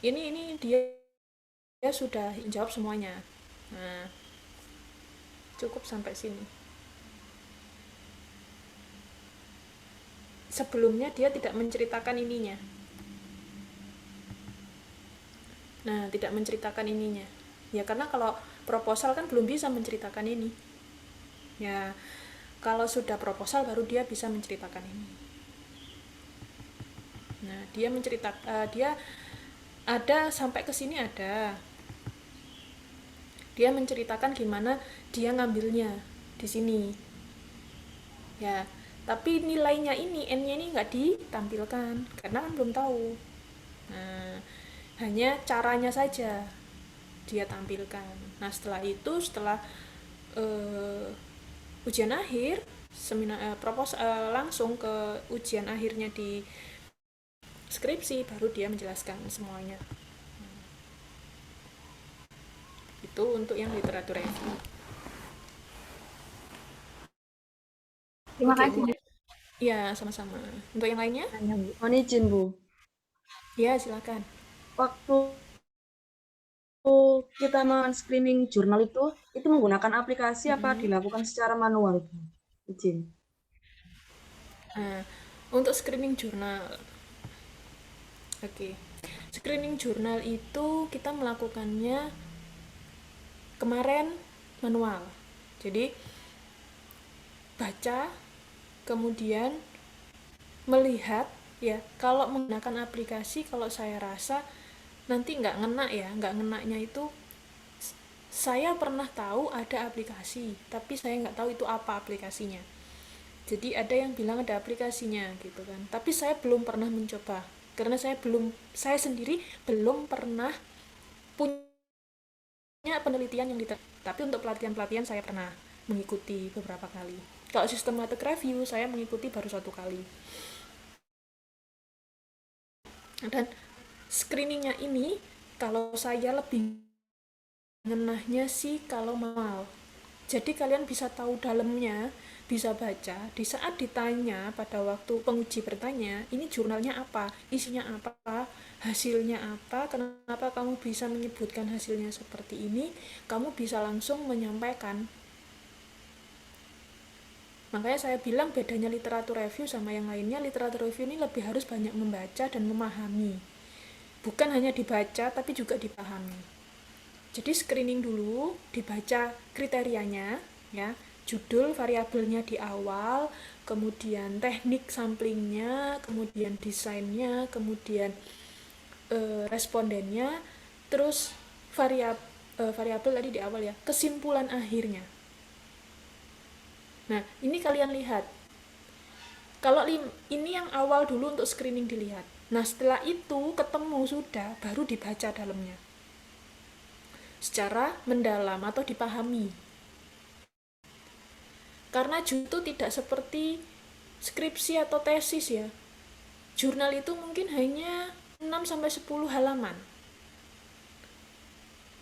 ini dia sudah menjawab semuanya. Nah, cukup sampai sini. Sebelumnya dia tidak menceritakan ininya. Nah, tidak menceritakan ininya. Ya karena kalau proposal kan belum bisa menceritakan ini. Ya, kalau sudah proposal baru dia bisa menceritakan ini. Nah, dia ada sampai ke sini ada. Dia menceritakan gimana dia ngambilnya di sini. Ya, tapi nilainya ini, N-nya ini nggak ditampilkan karena kan belum tahu. Nah, hanya caranya saja dia tampilkan. Nah, setelah ujian akhir, langsung ke ujian akhirnya di skripsi, baru dia menjelaskan semuanya. Itu untuk yang literatur review. Terima Oke, kasih, Bu. ya sama-sama. Untuk yang lainnya? Tanya, Bu. Mohon izin, Bu. Ya, silakan. Waktu kita men-screening jurnal itu menggunakan aplikasi apa dilakukan secara manual, Bu? Izin. Nah, untuk screening jurnal. Oke. Screening jurnal itu kita melakukannya kemarin manual. Jadi baca, kemudian melihat ya. Kalau menggunakan aplikasi, kalau saya rasa nanti nggak ngena ya. Nggak ngenanya itu, saya pernah tahu ada aplikasi, tapi saya nggak tahu itu apa aplikasinya. Jadi ada yang bilang ada aplikasinya gitu kan, tapi saya belum pernah mencoba karena saya sendiri belum pernah punya penelitian yang tapi untuk pelatihan-pelatihan saya pernah mengikuti beberapa kali. Kalau systematic review saya mengikuti baru 1 kali. Dan screeningnya ini kalau saya lebih ngenahnya sih kalau manual. Jadi kalian bisa tahu dalamnya, bisa baca. Di saat ditanya pada waktu penguji bertanya, ini jurnalnya apa, isinya apa, hasilnya apa, kenapa kamu bisa menyebutkan hasilnya seperti ini, kamu bisa langsung menyampaikan. Makanya saya bilang bedanya literatur review sama yang lainnya, literatur review ini lebih harus banyak membaca dan memahami. Bukan hanya dibaca, tapi juga dipahami. Jadi screening dulu, dibaca kriterianya, ya, judul, variabelnya di awal, kemudian teknik samplingnya, kemudian desainnya, kemudian respondennya, terus variabel tadi di awal ya, kesimpulan akhirnya. Nah, ini kalian lihat. Kalau ini yang awal dulu untuk screening dilihat. Nah, setelah itu ketemu sudah, baru dibaca dalamnya secara mendalam atau dipahami. Karena itu tidak seperti skripsi atau tesis ya. Jurnal itu mungkin hanya 6-10 halaman.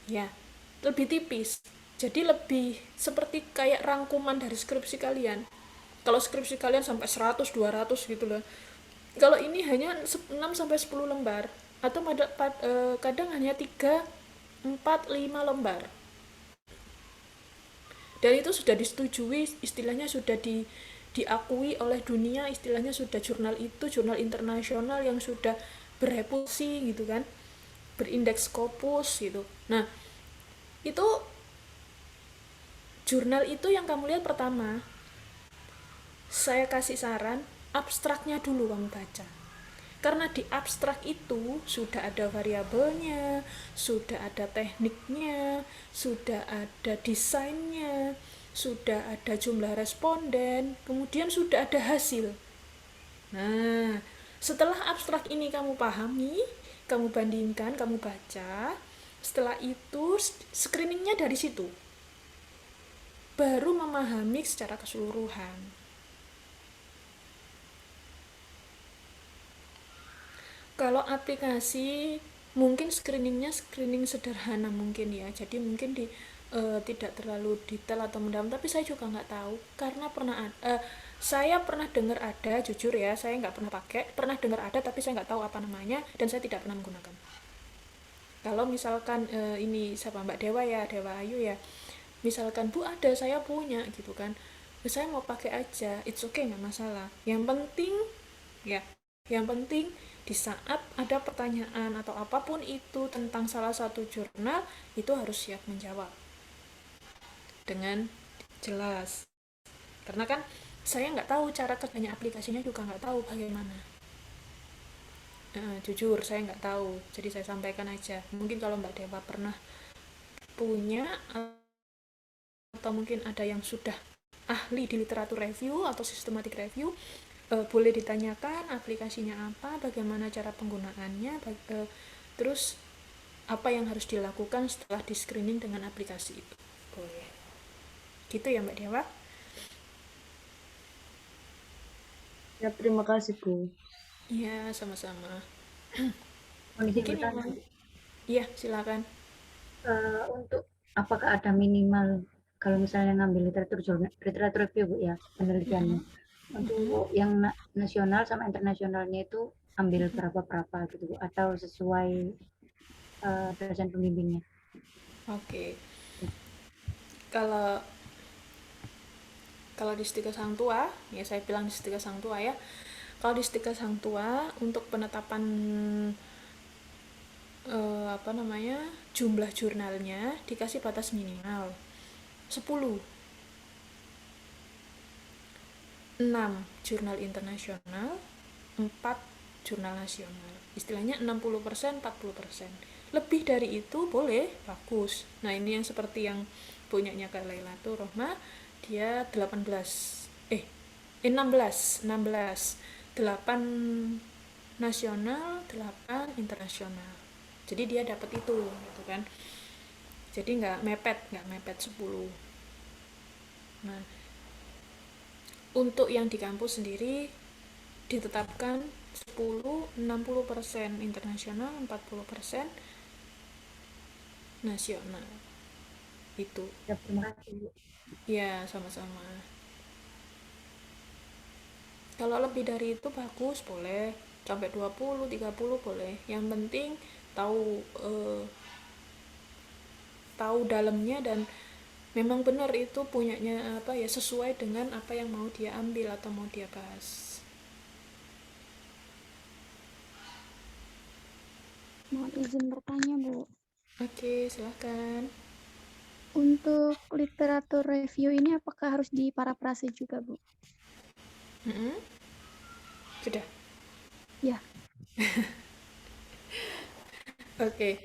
Ya, lebih tipis. Jadi lebih seperti kayak rangkuman dari skripsi kalian. Kalau skripsi kalian sampai 100-200 gitu loh. Kalau ini hanya 6-10 lembar atau kadang hanya 3-4-5 lembar. Dan itu sudah disetujui, istilahnya sudah diakui oleh dunia, istilahnya sudah jurnal itu jurnal internasional yang sudah bereputasi gitu kan, berindeks Scopus gitu. Nah, itu jurnal itu yang kamu lihat pertama, saya kasih saran abstraknya dulu kamu baca. Karena di abstrak itu sudah ada variabelnya, sudah ada tekniknya, sudah ada desainnya, sudah ada jumlah responden, kemudian sudah ada hasil. Nah, setelah abstrak ini kamu pahami, kamu bandingkan, kamu baca, setelah itu screeningnya dari situ. Baru memahami secara keseluruhan. Kalau aplikasi mungkin screeningnya screening sederhana mungkin ya, jadi mungkin tidak terlalu detail atau mendalam, tapi saya juga nggak tahu karena saya pernah dengar ada, jujur ya saya nggak pernah pakai, pernah dengar ada tapi saya nggak tahu apa namanya dan saya tidak pernah menggunakan. Kalau misalkan ini siapa Mbak Dewa ya, Dewa Ayu ya, misalkan Bu ada saya punya gitu kan, saya mau pakai aja, it's okay nggak masalah. Yang penting ya, yang penting di saat ada pertanyaan atau apapun itu tentang salah satu jurnal, itu harus siap menjawab dengan jelas. Karena kan saya nggak tahu cara kerjanya aplikasinya, juga nggak tahu bagaimana. Jujur saya nggak tahu, jadi saya sampaikan aja. Mungkin kalau Mbak Dewa pernah punya, atau mungkin ada yang sudah ahli di literatur review atau systematic review, boleh ditanyakan aplikasinya apa, bagaimana cara penggunaannya, terus apa yang harus dilakukan setelah di screening dengan aplikasi itu. Boleh gitu ya Mbak Dewa. Ya, terima kasih Bu. Iya, sama-sama. Kondisi Mungkin yang bertanya, lain? Iya, silakan. untuk apakah ada minimal kalau misalnya ngambil literatur review Bu ya, penelitiannya. Untuk yang nasional sama internasionalnya itu ambil berapa gitu Bu, atau sesuai dosen pembimbingnya. Oke. Kalau di Stika Sang Tua, ya saya bilang di Stika Sang Tua ya. Kalau di Stika Sang Tua untuk penetapan jumlah jurnalnya dikasih batas minimal 10. 6 jurnal internasional, 4 jurnal nasional. Istilahnya 60%, 40%. Lebih dari itu boleh, bagus. Nah, ini yang seperti yang punyanya Kak Lailatul Rohma, dia 16, 8 nasional, 8 internasional. Jadi dia dapat itu gitu kan. Jadi nggak mepet 10. Nah, untuk yang di kampus sendiri ditetapkan 10, 60% internasional, 40% nasional. Itu. Ya, terima kasih Bu. Ya, sama-sama. Kalau lebih dari itu bagus, boleh. Sampai 20, 30 boleh. Yang penting tahu tahu dalamnya dan memang benar itu punyanya sesuai dengan apa yang mau dia ambil atau mau dia bahas. Mohon izin bertanya, Bu. Oke, silahkan. Untuk literatur review ini apakah harus diparafrase juga, Bu? Sudah? Ya. Oke.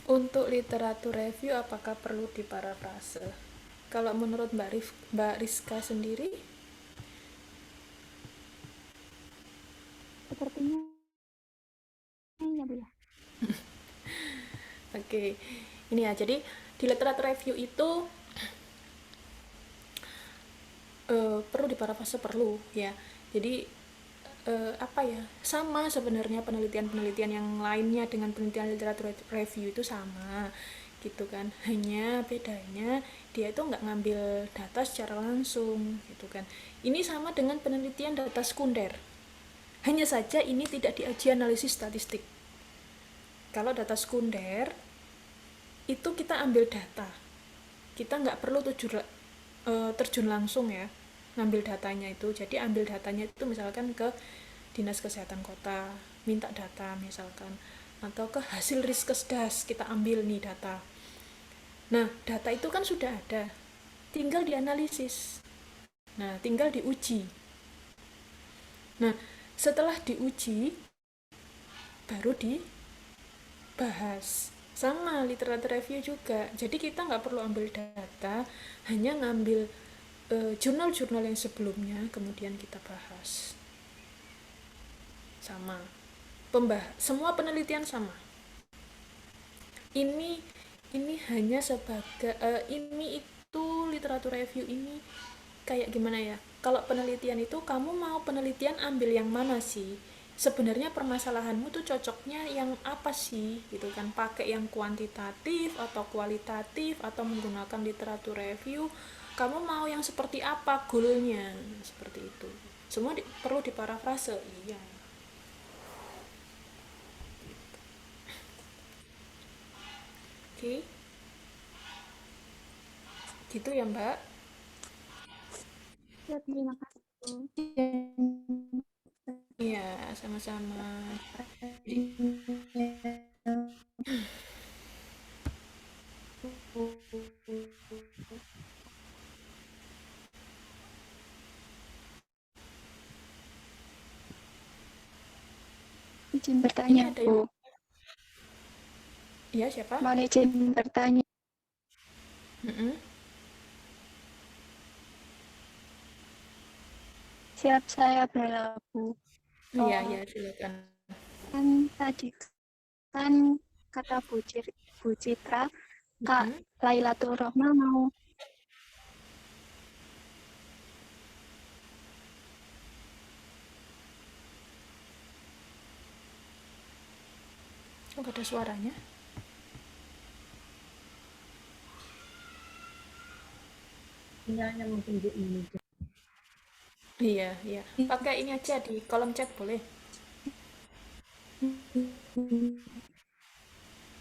Untuk literatur review apakah perlu diparafrase? Kalau menurut Mbak Rizka sendiri? Sepertinya ya, Bu ya. Oke. Ini ya, jadi di literatur review itu perlu diparafrase, perlu ya. Jadi sama sebenarnya penelitian-penelitian yang lainnya dengan penelitian literatur review itu sama gitu kan, hanya bedanya dia itu nggak ngambil data secara langsung gitu kan. Ini sama dengan penelitian data sekunder, hanya saja ini tidak diuji analisis statistik. Kalau data sekunder itu kita ambil data, kita nggak perlu terjun langsung ya ngambil datanya itu. Jadi ambil datanya itu misalkan ke Dinas Kesehatan Kota, minta data misalkan, atau ke hasil Riskesdas kita ambil nih data. Nah, data itu kan sudah ada, tinggal dianalisis. Nah, tinggal diuji. Nah, setelah diuji baru dibahas. Sama literatur review juga. Jadi kita nggak perlu ambil data, hanya ngambil jurnal-jurnal yang sebelumnya kemudian kita bahas. Sama. Semua penelitian sama. Ini hanya sebagai ini itu literatur review ini kayak gimana ya? Kalau penelitian itu kamu mau penelitian ambil yang mana sih? Sebenarnya permasalahanmu tuh cocoknya yang apa sih gitu kan, pakai yang kuantitatif atau kualitatif atau menggunakan literatur review, kamu mau yang seperti apa, goalnya seperti itu. Semua perlu diparafrase. Iya. Oke, gitu ya Mbak. Ya, terima kasih, Bu. Iya, sama-sama. Jadi, Izin ini bertanya, ada Bu. yang, ya siapa? Mohon izin bertanya. Mm-mm. Siap, saya Bella, Bu. Iya, iya, silakan. Kan tadi kan kata Bu Citra, Kak Mm-mm. Lailatul Rohma mau Oh, gak ada suaranya. Sinyalnya mungkin di Indonesia. Iya, iya. Pakai ini aja di kolom chat boleh.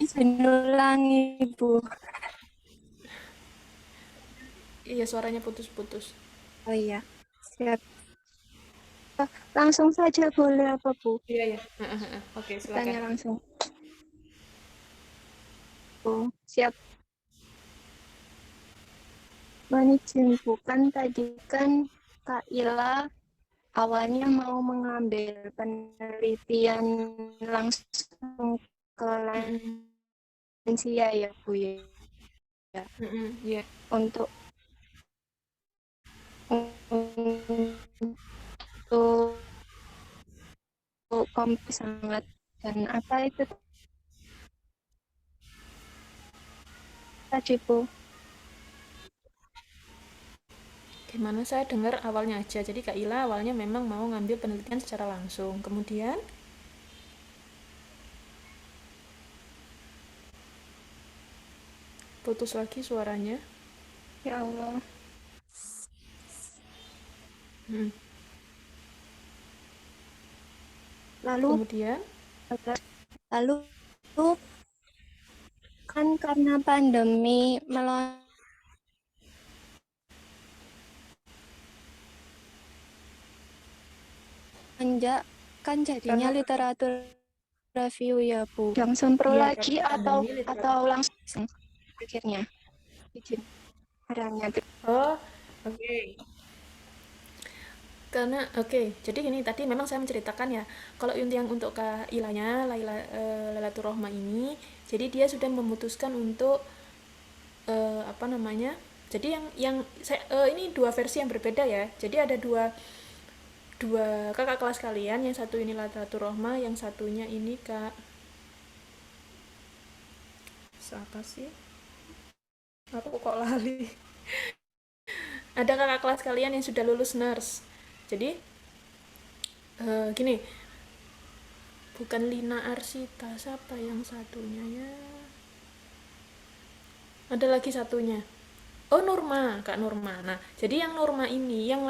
izin ulangi, Bu. Iya, suaranya putus-putus. Oh iya, siap. Langsung saja boleh apa, Bu? Iya, iya. Oke, silakan. Tanya langsung. Bu, siap. Mohon izin, Bu. Kan tadi kan Kak Ila awalnya mau mengambil penelitian langsung ke Mm-mm. lansia ya, Bu ya. Mm-mm. Iya. Untuk kompleks sangat dan apa itu tadi, Bu? Gimana saya dengar awalnya aja. Jadi Kak Ila awalnya memang mau ngambil penelitian secara langsung. Kemudian putus lagi suaranya. Ya Allah. Mm. Lalu Kemudian, lalu kan karena pandemi melonjak kan jadinya karena literatur review ya, Bu. Yang sempro iya lagi karena pandemi literatur. atau langsung akhirnya izin adanya. Oh, oke. Karena oke, jadi ini tadi memang saya menceritakan ya, kalau yang untuk Kak Ilanya, Lailatul Rohma ini, jadi dia sudah memutuskan untuk apa namanya? Jadi yang saya ini dua versi yang berbeda ya. Jadi ada dua dua kakak kelas kalian, yang satu ini Lailatul Rohma, yang satunya ini Kak siapa sih? Aku kok lali. Ada kakak kelas kalian yang sudah lulus nurse. Jadi gini, bukan Lina Arsita, siapa yang satunya ya? Ada lagi satunya. Oh, Nurma, Kak Nurma. Nah, jadi yang Nurma ini, yang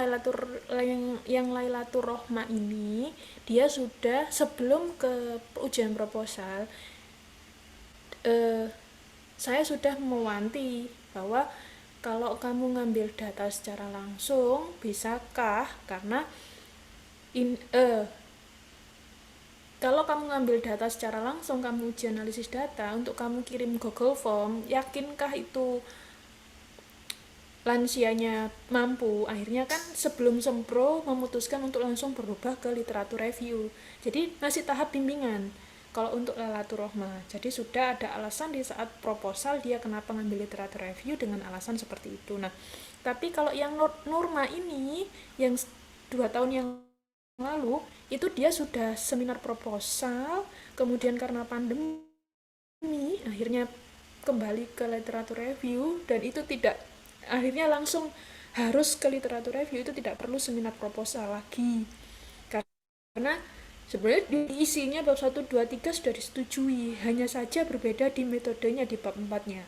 Lailatul Rohma ini, dia sudah sebelum ke ujian proposal, saya sudah mewanti bahwa kalau kamu ngambil data secara langsung, bisakah? Karena kalau kamu ngambil data secara langsung, kamu uji analisis data, untuk kamu kirim Google Form, yakinkah itu lansianya mampu? Akhirnya kan sebelum sempro memutuskan untuk langsung berubah ke literatur review. Jadi masih tahap bimbingan kalau untuk Lailatul Rohma. Jadi sudah ada alasan di saat proposal dia kenapa ngambil literatur review dengan alasan seperti itu. Nah, tapi kalau yang Nurma ini yang 2 tahun yang lalu itu dia sudah seminar proposal, kemudian karena pandemi akhirnya kembali ke literatur review, dan itu tidak, akhirnya langsung harus ke literatur review, itu tidak perlu seminar proposal lagi karena sebenarnya di isinya bab 1, 2, 3 sudah disetujui, hanya saja berbeda di metodenya di bab 4-nya.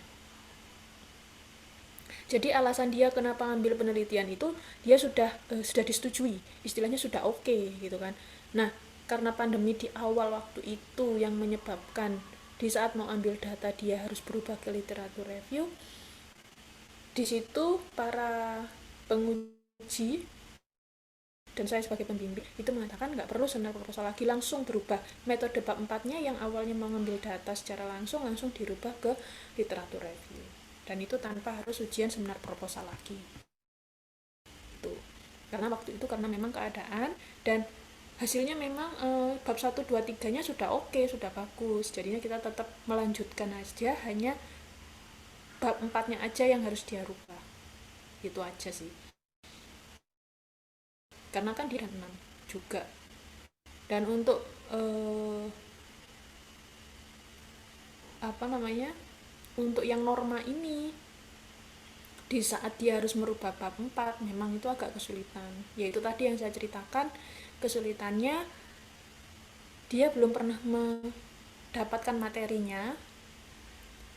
Jadi alasan dia kenapa ambil penelitian itu dia sudah disetujui, istilahnya sudah oke gitu kan. Nah, karena pandemi di awal waktu itu yang menyebabkan di saat mau ambil data dia harus berubah ke literatur review. Di situ para penguji dan saya sebagai pembimbing itu mengatakan nggak perlu seminar proposal lagi, langsung berubah metode bab 4-nya yang awalnya mengambil data secara langsung dirubah ke literatur review, dan itu tanpa harus ujian seminar proposal lagi. Itu karena waktu itu karena memang keadaan dan hasilnya memang bab 1, 2, 3-nya sudah oke, sudah bagus, jadinya kita tetap melanjutkan aja, hanya bab 4-nya aja yang harus dia rubah. Itu aja sih, karena kan dia 6 juga. Dan untuk untuk yang norma ini, di saat dia harus merubah bab 4 memang itu agak kesulitan, yaitu tadi yang saya ceritakan, kesulitannya dia belum pernah mendapatkan materinya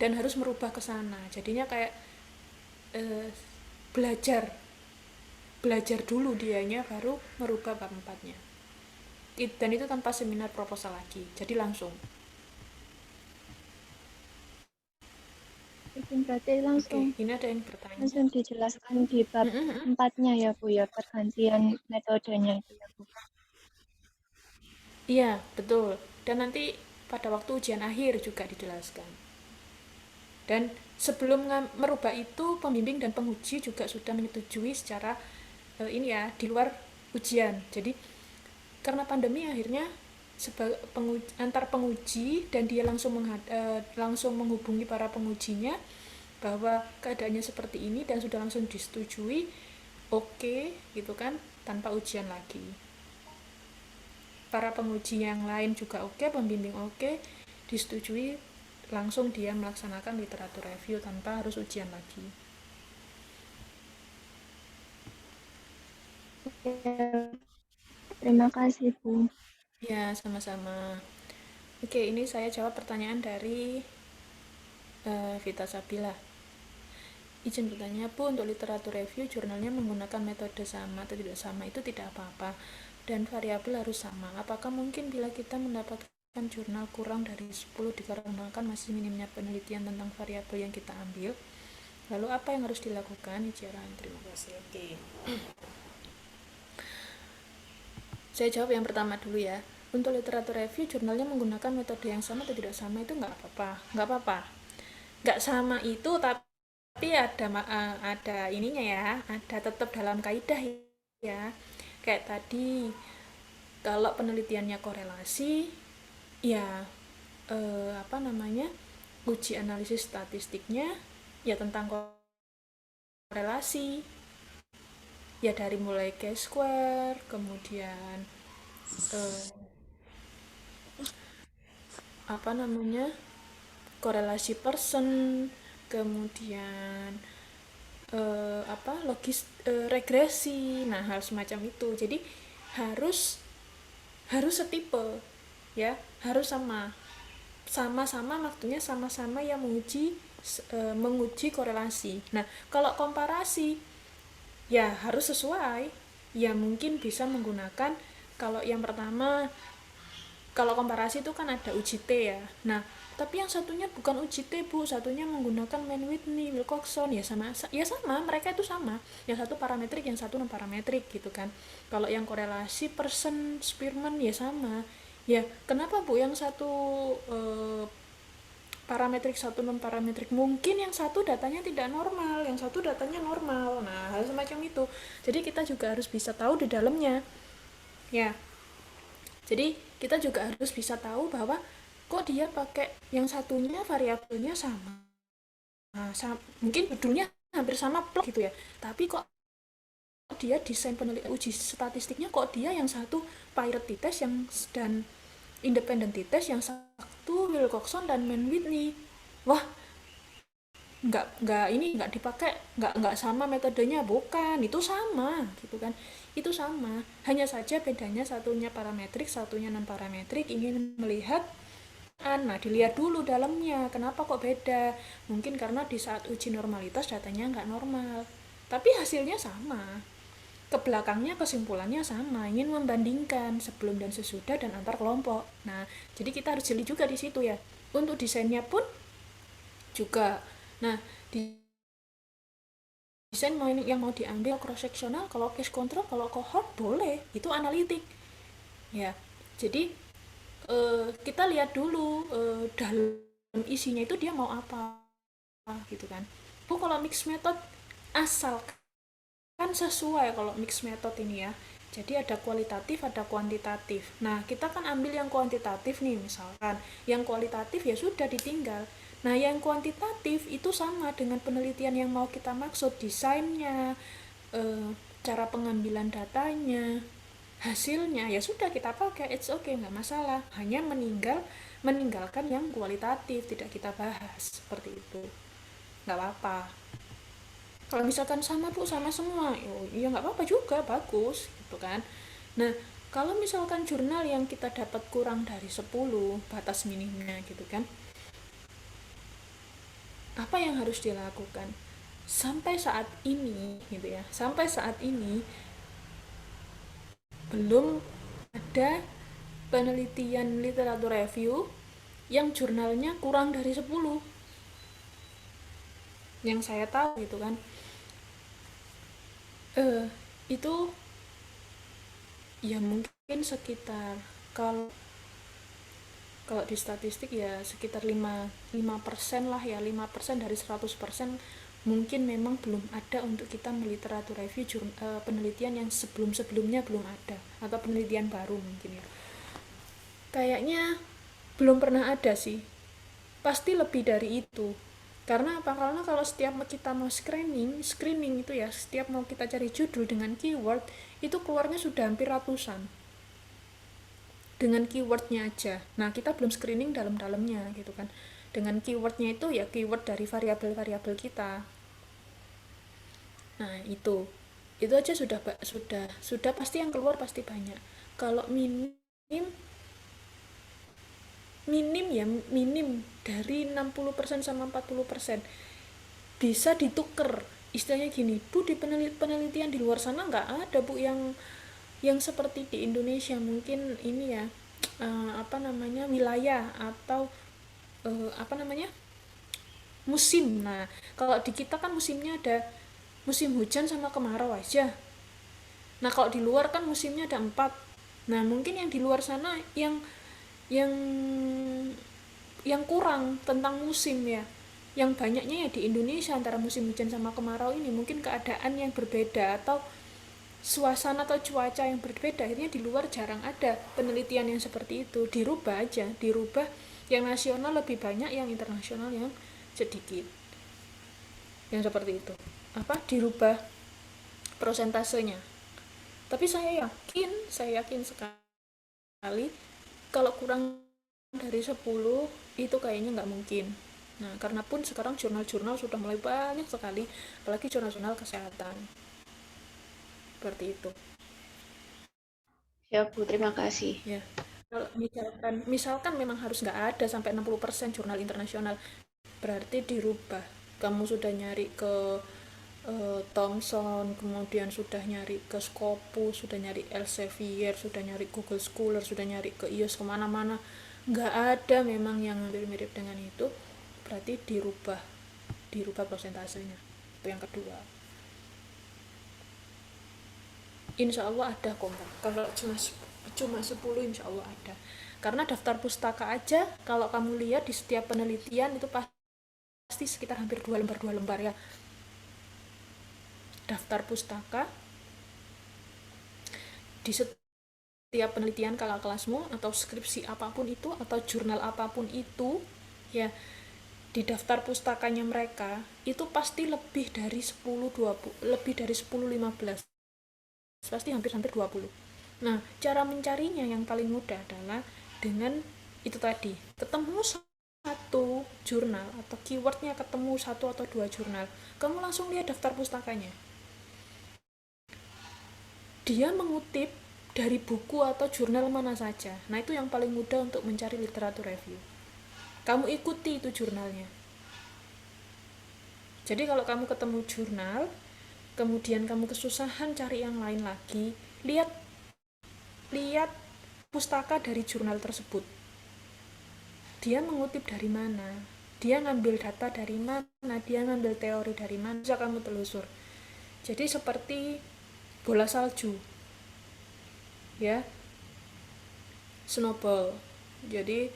dan harus merubah ke sana, jadinya kayak belajar dulu dianya baru merubah bab 4-nya. Dan itu tanpa seminar proposal lagi, jadi langsung. Berarti langsung Oke, ini ada yang bertanya. langsung dijelaskan di bab 4-nya ya Bu ya, pergantian metodenya itu ya Bu. Iya, betul. Dan nanti pada waktu ujian akhir juga dijelaskan. Dan sebelum merubah itu, pembimbing dan penguji juga sudah menyetujui secara di luar ujian. Jadi karena pandemi akhirnya antar penguji dan dia langsung menghubungi para pengujinya bahwa keadaannya seperti ini dan sudah langsung disetujui, oke, gitu kan, tanpa ujian lagi. Para penguji yang lain juga oke, pembimbing oke, disetujui, langsung dia melaksanakan literatur review tanpa harus ujian lagi. Terima kasih Bu. Ya, sama-sama. Oke, ini saya jawab pertanyaan dari Vita Sabila. Izin bertanya, Bu, untuk literatur review jurnalnya menggunakan metode sama atau tidak sama itu tidak apa-apa dan variabel harus sama. Apakah mungkin bila kita mendapatkan jurnal kurang dari 10 dikarenakan masih minimnya penelitian tentang variabel yang kita ambil? Lalu apa yang harus dilakukan? Ijaran, terima kasih. Oke. Saya jawab yang pertama dulu ya. Untuk literatur review jurnalnya menggunakan metode yang sama atau tidak sama itu nggak apa-apa. Nggak sama itu tapi ada ininya ya, ada tetap dalam kaidah ya. Kayak tadi kalau penelitiannya korelasi ya uji analisis statistiknya ya tentang korelasi ya, dari mulai chi-square, kemudian korelasi person, kemudian regresi, nah hal semacam itu. Jadi harus setipe ya, harus sama-sama waktunya, sama-sama yang menguji korelasi. Nah kalau komparasi ya harus sesuai, ya mungkin bisa menggunakan, kalau yang pertama, kalau komparasi itu kan ada uji T ya, nah tapi yang satunya bukan uji T Bu, satunya menggunakan Mann-Whitney, Wilcoxon, ya sama, mereka itu sama, yang satu parametrik, yang satu non parametrik gitu kan. Kalau yang korelasi Person, Spearman ya sama, ya kenapa Bu yang satu parametrik, satu non parametrik, mungkin yang satu datanya tidak normal, yang satu datanya normal. Nah hal semacam itu, jadi kita juga harus bisa tahu di dalamnya ya. Jadi kita juga harus bisa tahu bahwa kok dia pakai yang satunya variabelnya sama, mungkin judulnya hampir sama plot gitu ya, tapi kok dia desain uji statistiknya kok dia yang satu parity test dan independent test, yang satu Wilcoxon dan Mann-Whitney. Wah, nggak dipakai, nggak sama metodenya, bukan, itu sama gitu kan, itu sama, hanya saja bedanya satunya parametrik, satunya non parametrik, ingin melihat. Nah dilihat dulu dalamnya, kenapa kok beda, mungkin karena di saat uji normalitas datanya nggak normal, tapi hasilnya sama, ke belakangnya kesimpulannya sama, ingin membandingkan sebelum dan sesudah dan antar kelompok. Nah jadi kita harus jeli juga di situ ya, Untuk desainnya pun juga. Nah, desain yang mau diambil cross sectional, kalau case control, kalau cohort boleh, itu analitik ya. Jadi kita lihat dulu dalam isinya itu dia mau apa gitu kan. Kalau mix method asalkan sesuai, kalau mix method ini ya, jadi ada kualitatif, ada kuantitatif. Nah, kita kan ambil yang kuantitatif nih misalkan, yang kualitatif ya sudah ditinggal. Nah, yang kuantitatif itu sama dengan penelitian yang mau kita maksud, desainnya, cara pengambilan datanya, hasilnya, ya sudah kita pakai, it's okay, nggak masalah. Hanya meninggalkan yang kualitatif, tidak kita bahas, seperti itu. Nggak apa-apa. Kalau misalkan sama Bu, sama semua, ya nggak apa-apa juga, bagus gitu kan. Nah, kalau misalkan jurnal yang kita dapat kurang dari 10 batas minimnya gitu kan, apa yang harus dilakukan? Sampai saat ini gitu ya, sampai saat ini belum ada penelitian literatur review yang jurnalnya kurang dari 10 yang saya tahu gitu kan. Itu ya mungkin sekitar, kalau di statistik ya sekitar 5% lah ya, 5% dari 100% mungkin memang belum ada untuk kita meliteratur review penelitian yang sebelumnya belum ada, atau penelitian baru mungkin ya. Kayaknya belum pernah ada sih, pasti lebih dari itu. Karena apa? Karena kalau setiap kita mau screening itu ya, setiap mau kita cari judul dengan keyword, itu keluarnya sudah hampir ratusan dengan keywordnya aja. Nah, kita belum screening dalam-dalamnya gitu kan. Dengan keywordnya itu ya keyword dari variabel-variabel kita. Nah, itu aja sudah pasti yang keluar pasti banyak. Kalau minim dari 60% sama 40% bisa dituker. Istilahnya gini, Bu, di penelitian di luar sana nggak ada Bu yang seperti di Indonesia. Mungkin ini ya wilayah atau musim. Nah, kalau di kita kan musimnya ada musim hujan sama kemarau aja. Nah, kalau di luar kan musimnya ada 4. Nah, mungkin yang di luar sana yang kurang tentang musim ya, yang banyaknya ya di Indonesia, antara musim hujan sama kemarau ini mungkin keadaan yang berbeda atau suasana atau cuaca yang berbeda, akhirnya di luar jarang ada penelitian yang seperti itu. Dirubah yang nasional lebih banyak, yang internasional yang sedikit, yang seperti itu dirubah prosentasenya. Tapi saya yakin sekali kalau kurang dari 10 itu kayaknya nggak mungkin. Nah, karena pun sekarang jurnal-jurnal sudah mulai banyak sekali, apalagi jurnal-jurnal kesehatan. Seperti itu. Ya Bu, terima kasih. Ya. Kalau misalkan memang harus nggak ada sampai 60% jurnal internasional, berarti dirubah. Kamu sudah nyari ke Thomson, kemudian sudah nyari ke Scopus, sudah nyari Elsevier, sudah nyari Google Scholar, sudah nyari ke IOS, kemana-mana, nggak ada memang yang mirip-mirip dengan itu, berarti dirubah prosentasenya. Itu yang kedua. Insya Allah ada kok Mbak. Kalau cuma 10 insya Allah ada. Karena daftar pustaka aja kalau kamu lihat di setiap penelitian itu pasti sekitar hampir 2 lembar ya. Daftar pustaka di setiap penelitian kakak kelasmu atau skripsi apapun itu atau jurnal apapun itu ya, di daftar pustakanya mereka itu pasti lebih dari 10-15, pasti hampir 20. Nah, cara mencarinya yang paling mudah adalah dengan itu tadi, ketemu satu jurnal atau keywordnya ketemu 1 atau 2 jurnal, kamu langsung lihat daftar pustakanya, dia mengutip dari buku atau jurnal mana saja. Nah, itu yang paling mudah untuk mencari literatur review. Kamu ikuti itu jurnalnya. Jadi kalau kamu ketemu jurnal, kemudian kamu kesusahan cari yang lain lagi, lihat pustaka dari jurnal tersebut. dia mengutip dari mana, dia ngambil data dari mana, dia ngambil teori dari mana, bisa kamu telusur. Jadi seperti bola salju, ya, snowball. Jadi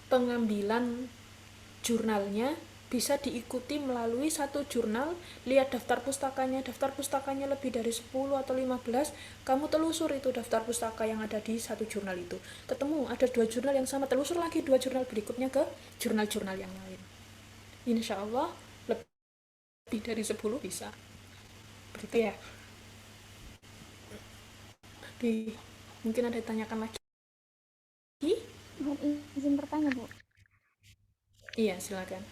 pengambilan jurnalnya bisa diikuti melalui satu jurnal, lihat daftar pustakanya lebih dari 10 atau 15, kamu telusur itu daftar pustaka yang ada di satu jurnal itu. Ketemu ada 2 jurnal yang sama, telusur lagi 2 jurnal berikutnya ke jurnal-jurnal yang lain. Insya Allah lebih dari 10 bisa. Berarti ya. Oke, mungkin ada ditanyakan lagi? Mohon izin bertanya, Bu. Iya, silakan.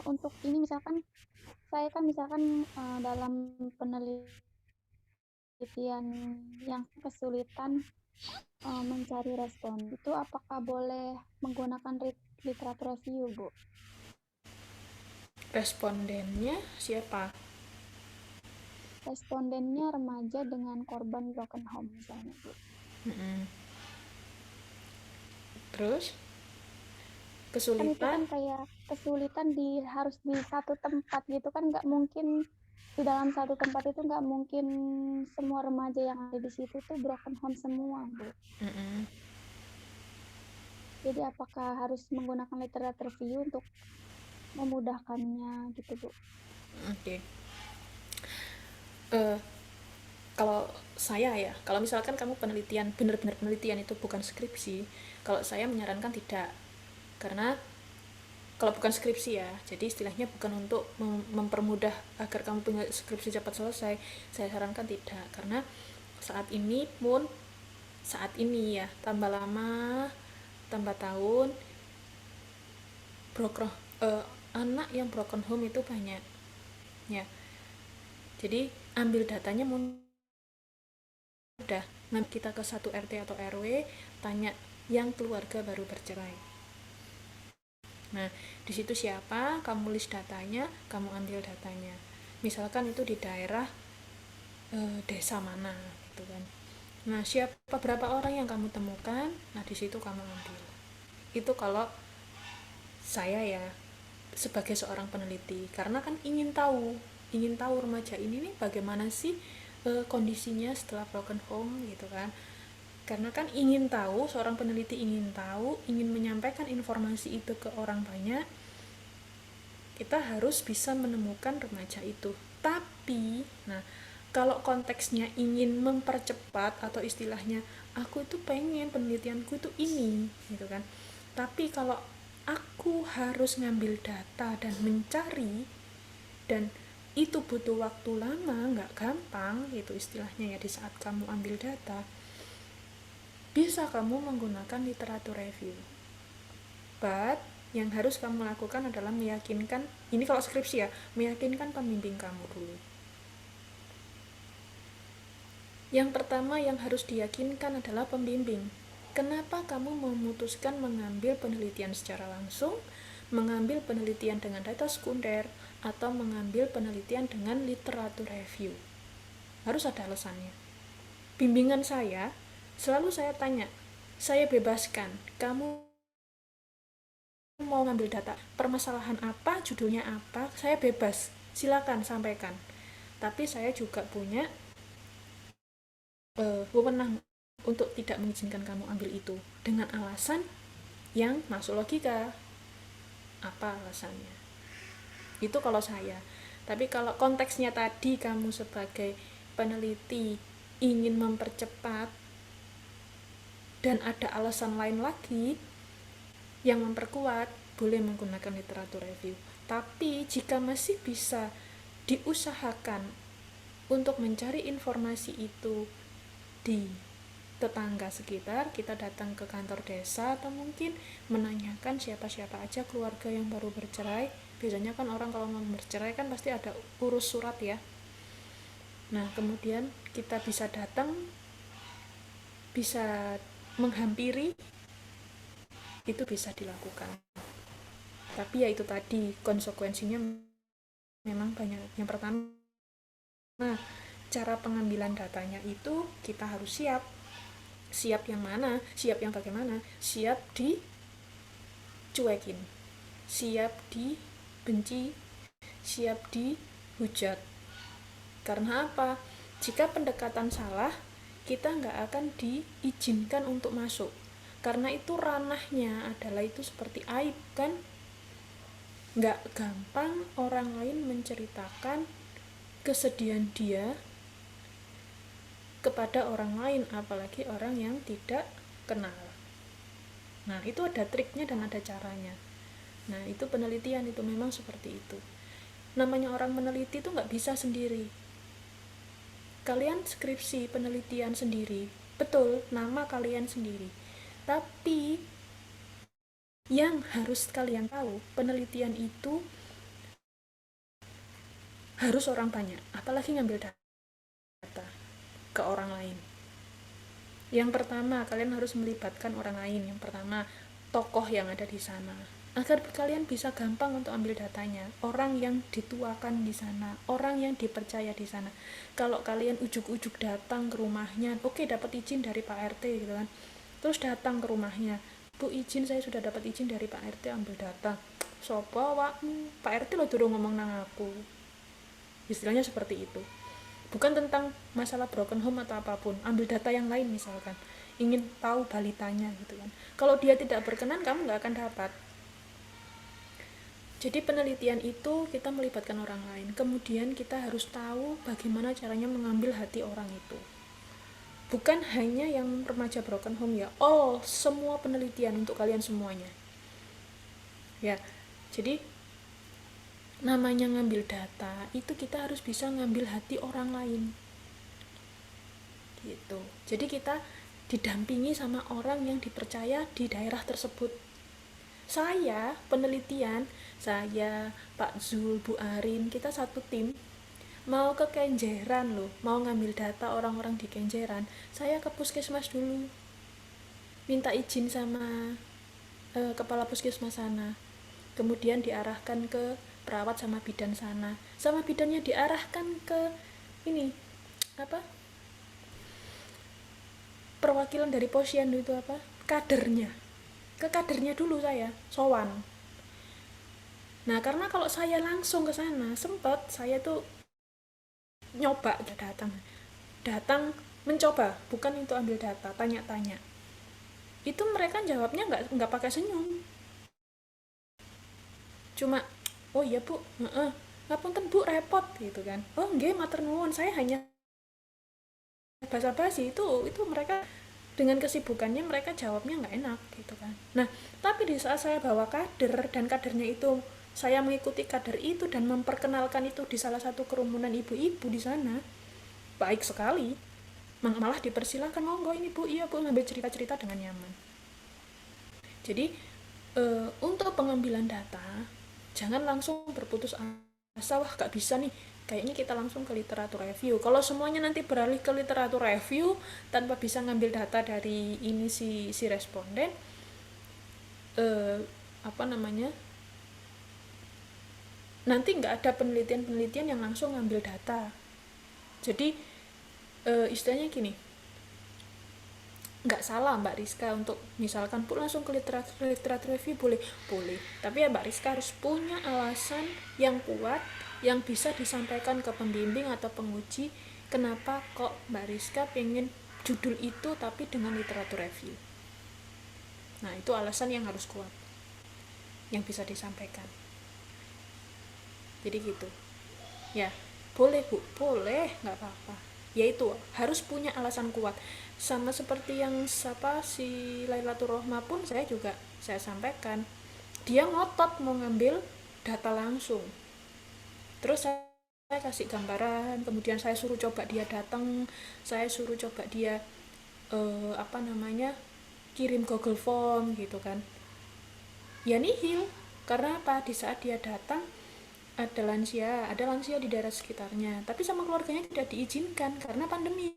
Untuk ini misalkan saya kan dalam penelitian yang kesulitan mencari respon, itu apakah boleh menggunakan literatur review, Bu? Respondennya siapa? Respondennya remaja dengan korban broken home misalnya, Bu. Terus Kan itu kan kesulitan, kayak kesulitan harus di satu tempat gitu kan, nggak mungkin di dalam satu tempat itu nggak mungkin semua remaja yang ada di situ tuh broken home semua, Bu. Jadi apakah harus menggunakan literatur review untuk memudahkannya gitu, Bu? Oke. Kalau saya ya, kalau misalkan kamu penelitian, benar-benar penelitian itu bukan skripsi, kalau saya menyarankan tidak. Karena kalau bukan skripsi ya, jadi istilahnya bukan untuk mempermudah agar kamu punya skripsi cepat selesai, saya sarankan tidak. Karena saat ini ya, tambah lama, tambah tahun, anak yang broken home itu banyak ya. Jadi ambil datanya udah kita ke satu RT atau RW, tanya yang keluarga baru bercerai. Nah, di situ siapa, kamu list datanya, kamu ambil datanya. Misalkan itu di daerah desa mana gitu kan. Nah, siapa berapa orang yang kamu temukan, nah di situ kamu ambil. Itu kalau saya ya sebagai seorang peneliti, karena kan ingin tahu remaja ini nih bagaimana sih kondisinya setelah broken home gitu kan. Karena kan ingin tahu, seorang peneliti ingin tahu, ingin menyampaikan informasi itu ke orang banyak, kita harus bisa menemukan remaja itu. Tapi, nah, kalau konteksnya ingin mempercepat atau istilahnya aku itu pengen penelitianku itu ini gitu kan. Tapi kalau aku harus ngambil data dan mencari, dan itu butuh waktu lama, nggak gampang gitu istilahnya ya di saat kamu ambil data, bisa kamu menggunakan literatur review. But yang harus kamu lakukan adalah meyakinkan, ini kalau skripsi ya, meyakinkan pembimbing kamu dulu. Yang pertama yang harus diyakinkan adalah pembimbing. Kenapa kamu memutuskan mengambil penelitian secara langsung, mengambil penelitian dengan data sekunder, atau mengambil penelitian dengan literatur review? Harus ada alasannya. Bimbingan saya, selalu saya tanya, saya bebaskan, kamu mau ngambil data, permasalahan apa, judulnya apa, saya bebas, silakan sampaikan. Tapi saya juga punya wewenang untuk tidak mengizinkan kamu ambil itu dengan alasan yang masuk logika. Apa alasannya? Itu kalau saya. Tapi kalau konteksnya tadi kamu sebagai peneliti ingin mempercepat dan ada alasan lain lagi yang memperkuat, boleh menggunakan literatur review. Tapi jika masih bisa diusahakan untuk mencari informasi itu di tetangga sekitar, kita datang ke kantor desa atau mungkin menanyakan siapa-siapa aja keluarga yang baru bercerai. Biasanya kan orang kalau mau bercerai kan pasti ada urus surat ya. Nah, kemudian kita bisa datang, bisa menghampiri, itu bisa dilakukan. Tapi ya itu tadi, konsekuensinya memang banyak. Yang pertama, cara pengambilan datanya itu kita harus siap yang mana, siap yang bagaimana, siap di dicuekin, siap dibenci, siap dihujat. Karena apa? Jika pendekatan salah, kita nggak akan diizinkan untuk masuk. Karena itu ranahnya adalah itu seperti aib kan? Nggak gampang orang lain menceritakan kesedihan dia kepada orang lain, apalagi orang yang tidak kenal. Nah, itu ada triknya dan ada caranya. Nah, itu penelitian itu memang seperti itu. Namanya orang meneliti itu nggak bisa sendiri. Kalian skripsi penelitian sendiri, betul, nama kalian sendiri. Tapi yang harus kalian tahu, penelitian itu harus orang banyak, apalagi ngambil data ke orang lain. Yang pertama, kalian harus melibatkan orang lain. Yang pertama, tokoh yang ada di sana, agar kalian bisa gampang untuk ambil datanya. Orang yang dituakan di sana, orang yang dipercaya di sana. Kalau kalian ujuk-ujuk datang ke rumahnya, oke, dapat izin dari Pak RT gitu kan, terus datang ke rumahnya, Bu, izin, saya sudah dapat izin dari Pak RT ambil data. Sopo awakmu? Pak RT lo durung ngomong nang aku. Istilahnya seperti itu. Bukan tentang masalah broken home atau apapun, ambil data yang lain misalkan, ingin tahu balitanya gitu kan. Kalau dia tidak berkenan, kamu nggak akan dapat. Jadi penelitian itu kita melibatkan orang lain, kemudian kita harus tahu bagaimana caranya mengambil hati orang itu. Bukan hanya yang remaja broken home ya, semua penelitian untuk kalian semuanya. Ya, jadi namanya ngambil data, itu kita harus bisa ngambil hati orang lain. Gitu. Jadi kita didampingi sama orang yang dipercaya di daerah tersebut. Saya penelitian, saya Pak Zul, Bu Arin, kita satu tim mau ke Kenjeran loh, mau ngambil data orang-orang di Kenjeran. Saya ke puskesmas dulu, minta izin sama kepala puskesmas sana, kemudian diarahkan ke perawat sama bidan sana, sama bidannya diarahkan ke ini apa, perwakilan dari posyandu itu apa, kadernya, ke kadernya dulu saya sowan. Nah, karena kalau saya langsung ke sana, sempat saya tuh nyoba datang mencoba, bukan untuk ambil data, tanya-tanya. Itu mereka jawabnya nggak pakai senyum, cuma oh iya Bu, ngapunten Bu, repot gitu kan. Oh nggih, matur nuwun, saya hanya basa-basi. Itu mereka dengan kesibukannya mereka jawabnya nggak enak gitu kan. Nah, tapi di saat saya bawa kader dan kadernya itu saya mengikuti kader itu dan memperkenalkan itu di salah satu kerumunan ibu-ibu di sana, baik sekali, malah dipersilahkan, monggo ini Bu, iya Bu, ngambil cerita-cerita dengan nyaman. Jadi untuk pengambilan data jangan langsung berputus asa, wah gak bisa nih, kayaknya kita langsung ke literatur review. Kalau semuanya nanti beralih ke literatur review tanpa bisa ngambil data dari ini si responden, nanti nggak ada penelitian yang langsung ngambil data. Jadi istilahnya gini, nggak salah Mbak Rizka untuk misalkan pun langsung ke literatur review, boleh, tapi ya Mbak Rizka harus punya alasan yang kuat yang bisa disampaikan ke pembimbing atau penguji, kenapa kok Mbak Rizka pengen judul itu tapi dengan literatur review. Nah, itu alasan yang harus kuat yang bisa disampaikan. Jadi gitu ya, boleh Bu, boleh, nggak apa-apa, yaitu harus punya alasan kuat. Sama seperti yang si Lailatul Rohmah pun saya sampaikan, dia ngotot mau ngambil data langsung, terus saya kasih gambaran, kemudian saya suruh coba dia datang, saya suruh coba dia kirim Google Form gitu kan, ya nihil. Karena apa? Di saat dia datang ada lansia di daerah sekitarnya, tapi sama keluarganya tidak diizinkan karena pandemi,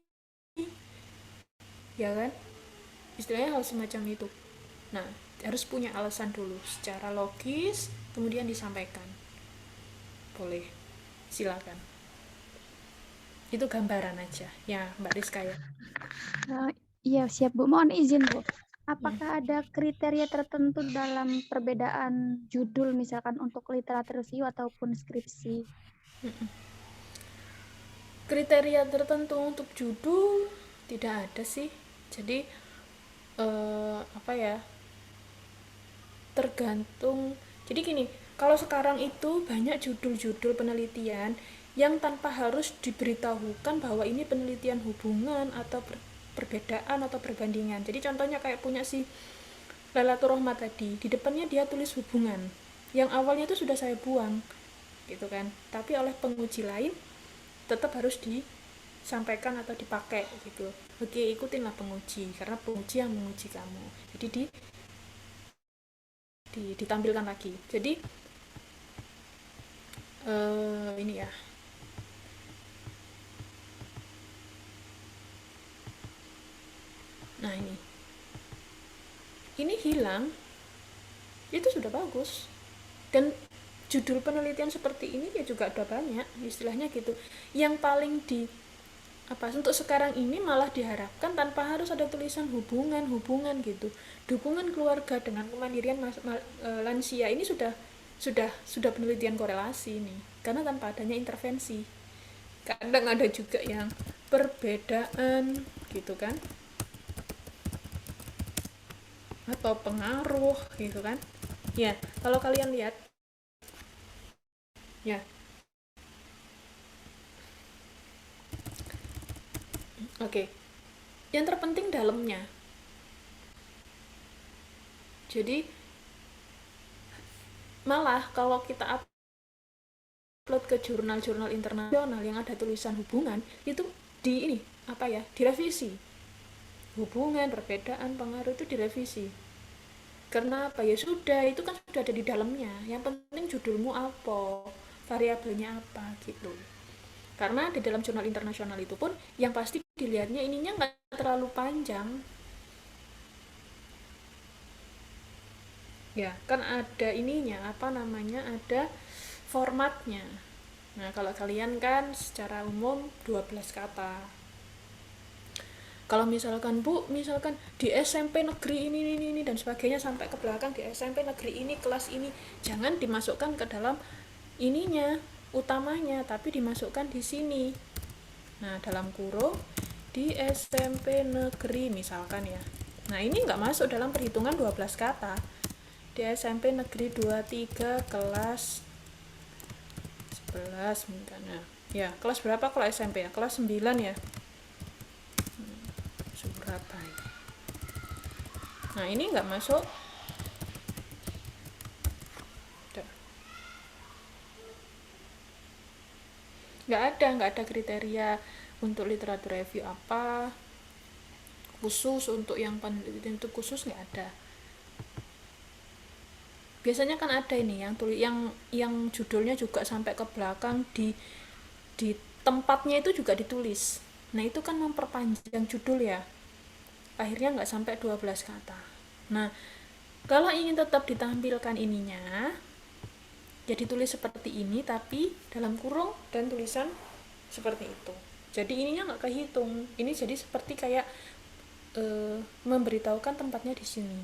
ya kan, istilahnya hal semacam itu. Nah, harus punya alasan dulu secara logis, kemudian disampaikan. Boleh, silakan. Itu gambaran aja ya Mbak Rizka ya. Iya siap Bu, mohon izin Bu. Apakah ada kriteria tertentu dalam perbedaan judul misalkan untuk literatur review ataupun skripsi? Kriteria tertentu untuk judul tidak ada sih. Jadi apa ya, tergantung. Jadi gini, kalau sekarang itu banyak judul-judul penelitian yang tanpa harus diberitahukan bahwa ini penelitian hubungan atau perbedaan atau perbandingan. Jadi contohnya kayak punya si Lailatul Rahma tadi, di depannya dia tulis hubungan yang awalnya itu sudah saya buang gitu kan, tapi oleh penguji lain tetap harus disampaikan atau dipakai gitu. Oke, ikutinlah penguji karena penguji yang menguji kamu, jadi ditampilkan lagi. Jadi ini ya, nah ini hilang, itu sudah bagus. Dan judul penelitian seperti ini ya juga ada banyak istilahnya gitu, yang paling untuk sekarang ini malah diharapkan tanpa harus ada tulisan hubungan gitu. Dukungan keluarga dengan kemandirian lansia ini sudah penelitian korelasi ini, karena tanpa adanya intervensi. Kadang ada juga yang perbedaan gitu kan, atau pengaruh gitu kan. Ya, kalau kalian lihat ya, oke. Yang terpenting dalamnya. Jadi malah kalau kita upload ke jurnal-jurnal internasional yang ada tulisan hubungan, itu direvisi. Hubungan, perbedaan, pengaruh itu direvisi. Karena apa ya, sudah, itu kan sudah ada di dalamnya. Yang penting judulmu apa, variabelnya apa gitu. Karena di dalam jurnal internasional itu pun yang pasti dilihatnya ininya nggak terlalu panjang. Ya, kan ada ininya, ada formatnya. Nah, kalau kalian kan secara umum 12 kata. Kalau misalkan di SMP negeri ini dan sebagainya sampai ke belakang, di SMP negeri ini, kelas ini, jangan dimasukkan ke dalam ininya, utamanya, tapi dimasukkan di sini. Nah, dalam kurung di SMP negeri misalkan ya. Nah, ini nggak masuk dalam perhitungan 12 kata. Di SMP negeri 23 kelas 11 misalnya. Ya, kelas berapa kalau SMP ya? Kelas 9 ya. Surabaya. Nah, ini nggak masuk. Nggak ada kriteria untuk literatur review apa khusus, untuk yang penelitian itu khusus, nggak ada. Biasanya kan ada ini yang judulnya juga sampai ke belakang, di tempatnya itu juga ditulis. Nah, itu kan memperpanjang judul ya, akhirnya nggak sampai 12 kata. Nah, kalau ingin tetap ditampilkan ininya, ya ditulis seperti ini tapi dalam kurung dan tulisan seperti itu. Jadi ininya nggak kehitung. Ini jadi seperti kayak memberitahukan tempatnya di sini.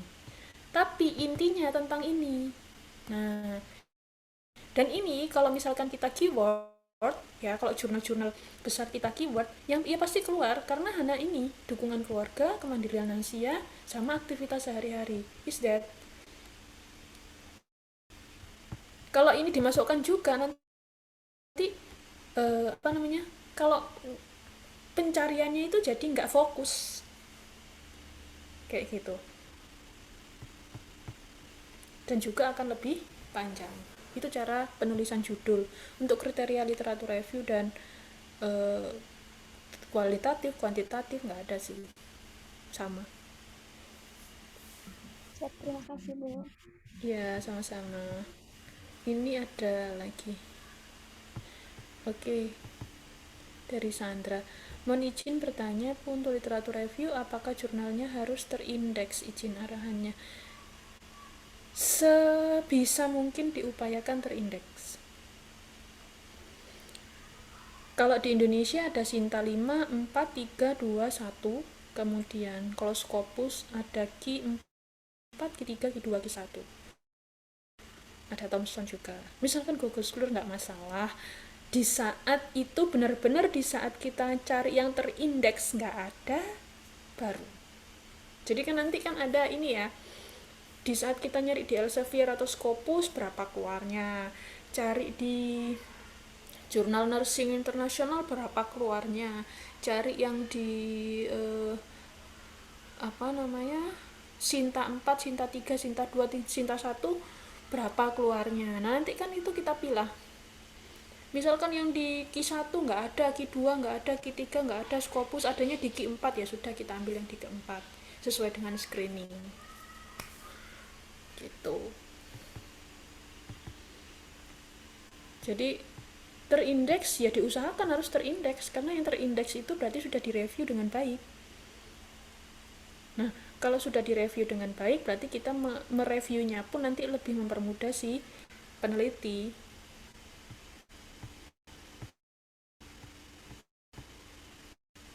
Tapi intinya tentang ini. Nah, dan ini kalau misalkan kita keyword ya, kalau jurnal-jurnal besar kita keyword, yang ya pasti keluar karena hanya ini, dukungan keluarga, kemandirian lansia, sama aktivitas sehari-hari. Is that? Kalau ini dimasukkan juga nanti kalau pencariannya itu jadi nggak fokus kayak gitu, dan juga akan lebih panjang. Itu cara penulisan judul. Untuk kriteria literatur review dan kualitatif, kuantitatif nggak ada sih, sama. Siap, terima kasih Bu. Ya, sama-sama. Ini ada lagi. Oke. Dari Sandra. Mohon izin bertanya, untuk literatur review apakah jurnalnya harus terindeks izin arahannya? Sebisa mungkin diupayakan terindeks. Kalau di Indonesia ada Sinta 5, 4, 3, 2, 1. Kemudian kalau Scopus ada Q4, Q3, Q2, Q1. Ada Thomson juga. Misalkan Google Scholar nggak masalah. Di saat itu benar-benar di saat kita cari yang terindeks nggak ada, baru. Jadi kan nanti kan ada ini ya, di saat kita nyari di Elsevier atau Scopus berapa keluarnya, cari di Jurnal Nursing Internasional berapa keluarnya, cari yang di apa namanya, Sinta 4, Sinta 3, Sinta 2, Sinta 1 berapa keluarnya. Nah, nanti kan itu kita pilih. Misalkan yang di Q1 nggak ada, Q2 nggak ada, Q3 nggak ada, Scopus adanya di Q4, ya sudah kita ambil yang di Q4 sesuai dengan screening gitu. Jadi terindeks ya diusahakan harus terindeks, karena yang terindeks itu berarti sudah direview dengan baik. Nah, kalau sudah direview dengan baik berarti kita mereviewnya pun nanti lebih mempermudah si peneliti.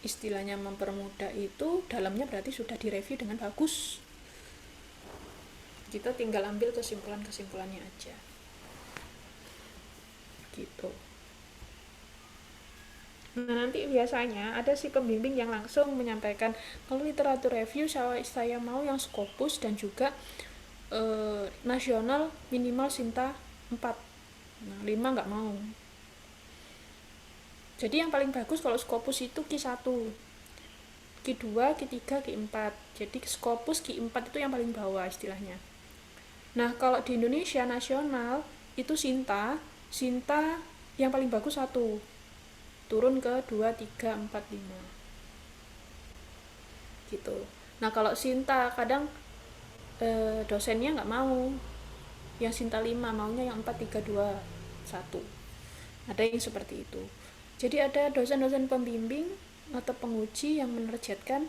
Istilahnya mempermudah itu dalamnya berarti sudah direview dengan bagus. Kita tinggal ambil kesimpulan-kesimpulannya aja. Gitu. Nah, nanti biasanya ada si pembimbing yang langsung menyampaikan, kalau literatur review saya mau yang Scopus dan juga nasional minimal Sinta 4. Nah, 5 nggak mau. Jadi yang paling bagus kalau Scopus itu Q1, Q2, Q3, Q4. Jadi Scopus Q4 itu yang paling bawah istilahnya. Nah, kalau di Indonesia nasional itu Sinta yang paling bagus 1. Turun ke 2, 3, 4, 5. Gitu. Nah, kalau Sinta kadang dosennya nggak mau yang Sinta 5, maunya yang 4, 3, 2, 1. Ada yang seperti itu. Jadi ada dosen-dosen pembimbing atau penguji yang menargetkan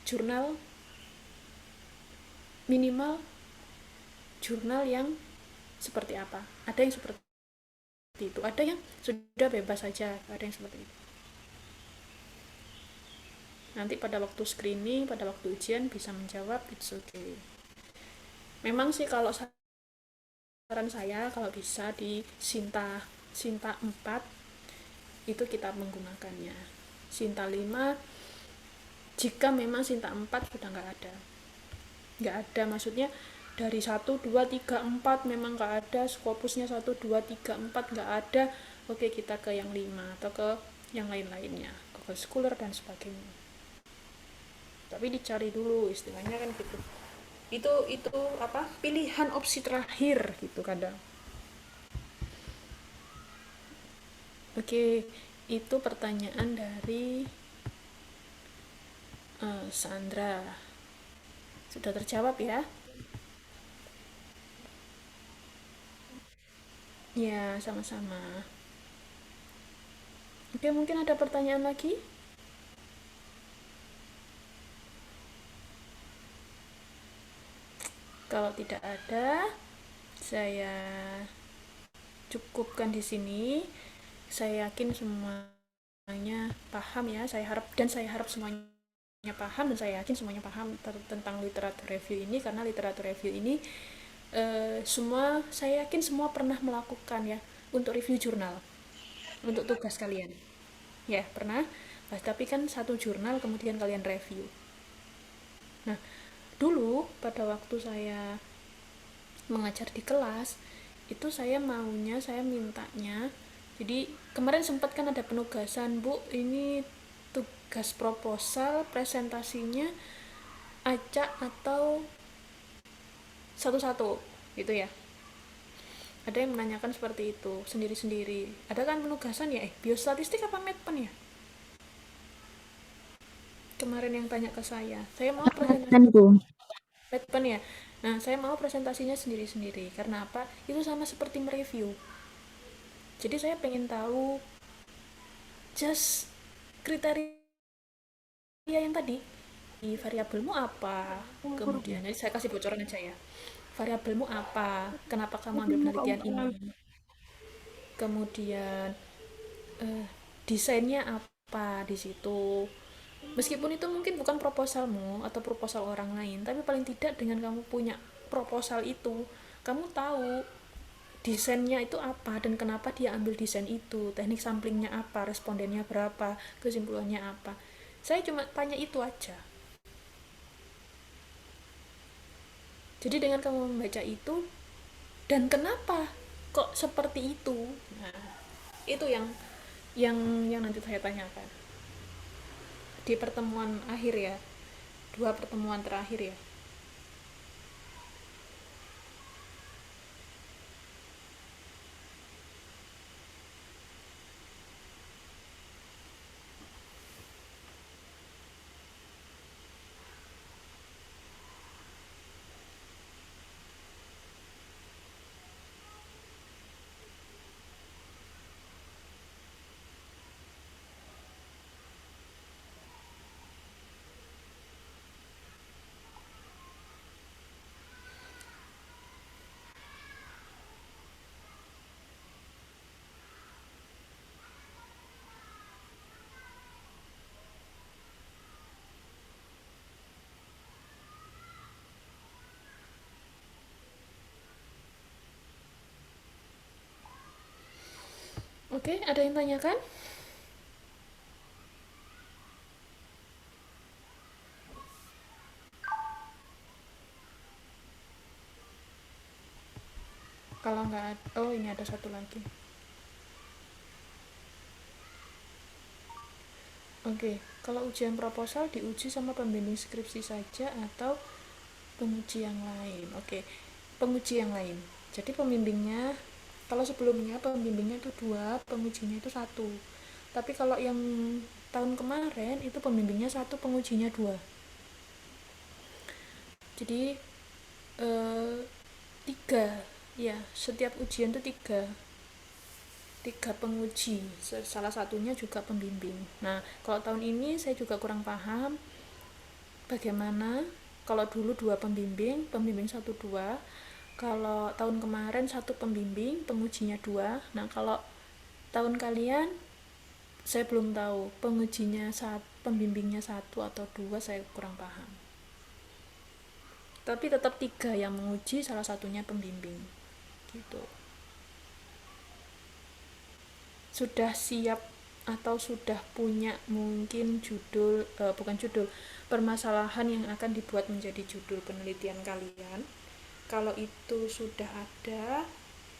jurnal minimal jurnal yang seperti apa. Ada yang seperti itu, ada yang sudah bebas saja, ada yang seperti itu. Nanti pada waktu screening, pada waktu ujian bisa menjawab, it's okay. Memang sih kalau saran saya kalau bisa di Sinta 4 itu kita menggunakannya. Sinta 5 jika memang Sinta 4 sudah nggak ada maksudnya dari 1, 2, 3, 4 memang nggak ada, Scopusnya 1, 2, 3, 4 nggak ada, oke kita ke yang 5 atau ke yang lain-lainnya, Google Scholar dan sebagainya. Tapi dicari dulu istilahnya kan gitu. Itu apa? Pilihan opsi terakhir gitu kadang. Oke, itu pertanyaan dari Sandra. Sudah terjawab ya? Ya, sama-sama. Oke, mungkin ada pertanyaan lagi? Kalau tidak ada, saya cukupkan di sini. Saya yakin semuanya paham ya. Saya harap semuanya paham, dan saya yakin semuanya paham tentang literatur review ini, karena literatur review ini semua saya yakin semua pernah melakukan ya untuk review jurnal, untuk tugas kalian. Ya, pernah. Tapi kan satu jurnal kemudian kalian review. Nah, dulu pada waktu saya mengajar di kelas itu saya mintanya, jadi kemarin sempat kan ada penugasan, Bu, ini tugas proposal presentasinya acak atau satu-satu gitu ya. Ada yang menanyakan seperti itu sendiri-sendiri. Ada kan penugasan ya, biostatistik apa medpen ya, kemarin yang tanya ke saya mau presentasi medpen ya. Nah, saya mau presentasinya sendiri-sendiri. Karena apa? Itu sama seperti mereview. Jadi saya pengen tahu just kriteria yang tadi. Variabelmu apa? Kemudian, jadi saya kasih bocoran aja ya. Variabelmu apa? Kenapa kamu ambil penelitian ini? Kemudian desainnya apa di situ? Meskipun itu mungkin bukan proposalmu atau proposal orang lain, tapi paling tidak dengan kamu punya proposal itu, kamu tahu desainnya itu apa dan kenapa dia ambil desain itu, teknik samplingnya apa, respondennya berapa, kesimpulannya apa. Saya cuma tanya itu aja. Jadi dengan kamu membaca itu, dan kenapa kok seperti itu, nah itu yang nanti saya tanyakan di pertemuan akhir ya, 2 pertemuan terakhir ya. Oke, ada yang tanyakan? Kalau nggak ada, oh ini ada satu lagi. Oke, kalau ujian proposal diuji sama pembimbing skripsi saja atau penguji yang lain? Oke, penguji yang lain. Jadi pembimbingnya, kalau sebelumnya pembimbingnya itu 2, pengujinya itu 1. Tapi kalau yang tahun kemarin itu pembimbingnya 1, pengujinya 2. Jadi 3, ya setiap ujian itu 3 penguji, salah satunya juga pembimbing. Nah, kalau tahun ini saya juga kurang paham bagaimana. Kalau dulu 2 pembimbing 1 2. Kalau tahun kemarin 1 pembimbing, pengujinya 2. Nah, kalau tahun kalian saya belum tahu, pembimbingnya 1 atau 2, saya kurang paham. Tapi tetap 3 yang menguji, salah satunya pembimbing. Gitu. Sudah siap atau sudah punya mungkin judul, bukan judul, permasalahan yang akan dibuat menjadi judul penelitian kalian? Kalau itu sudah ada,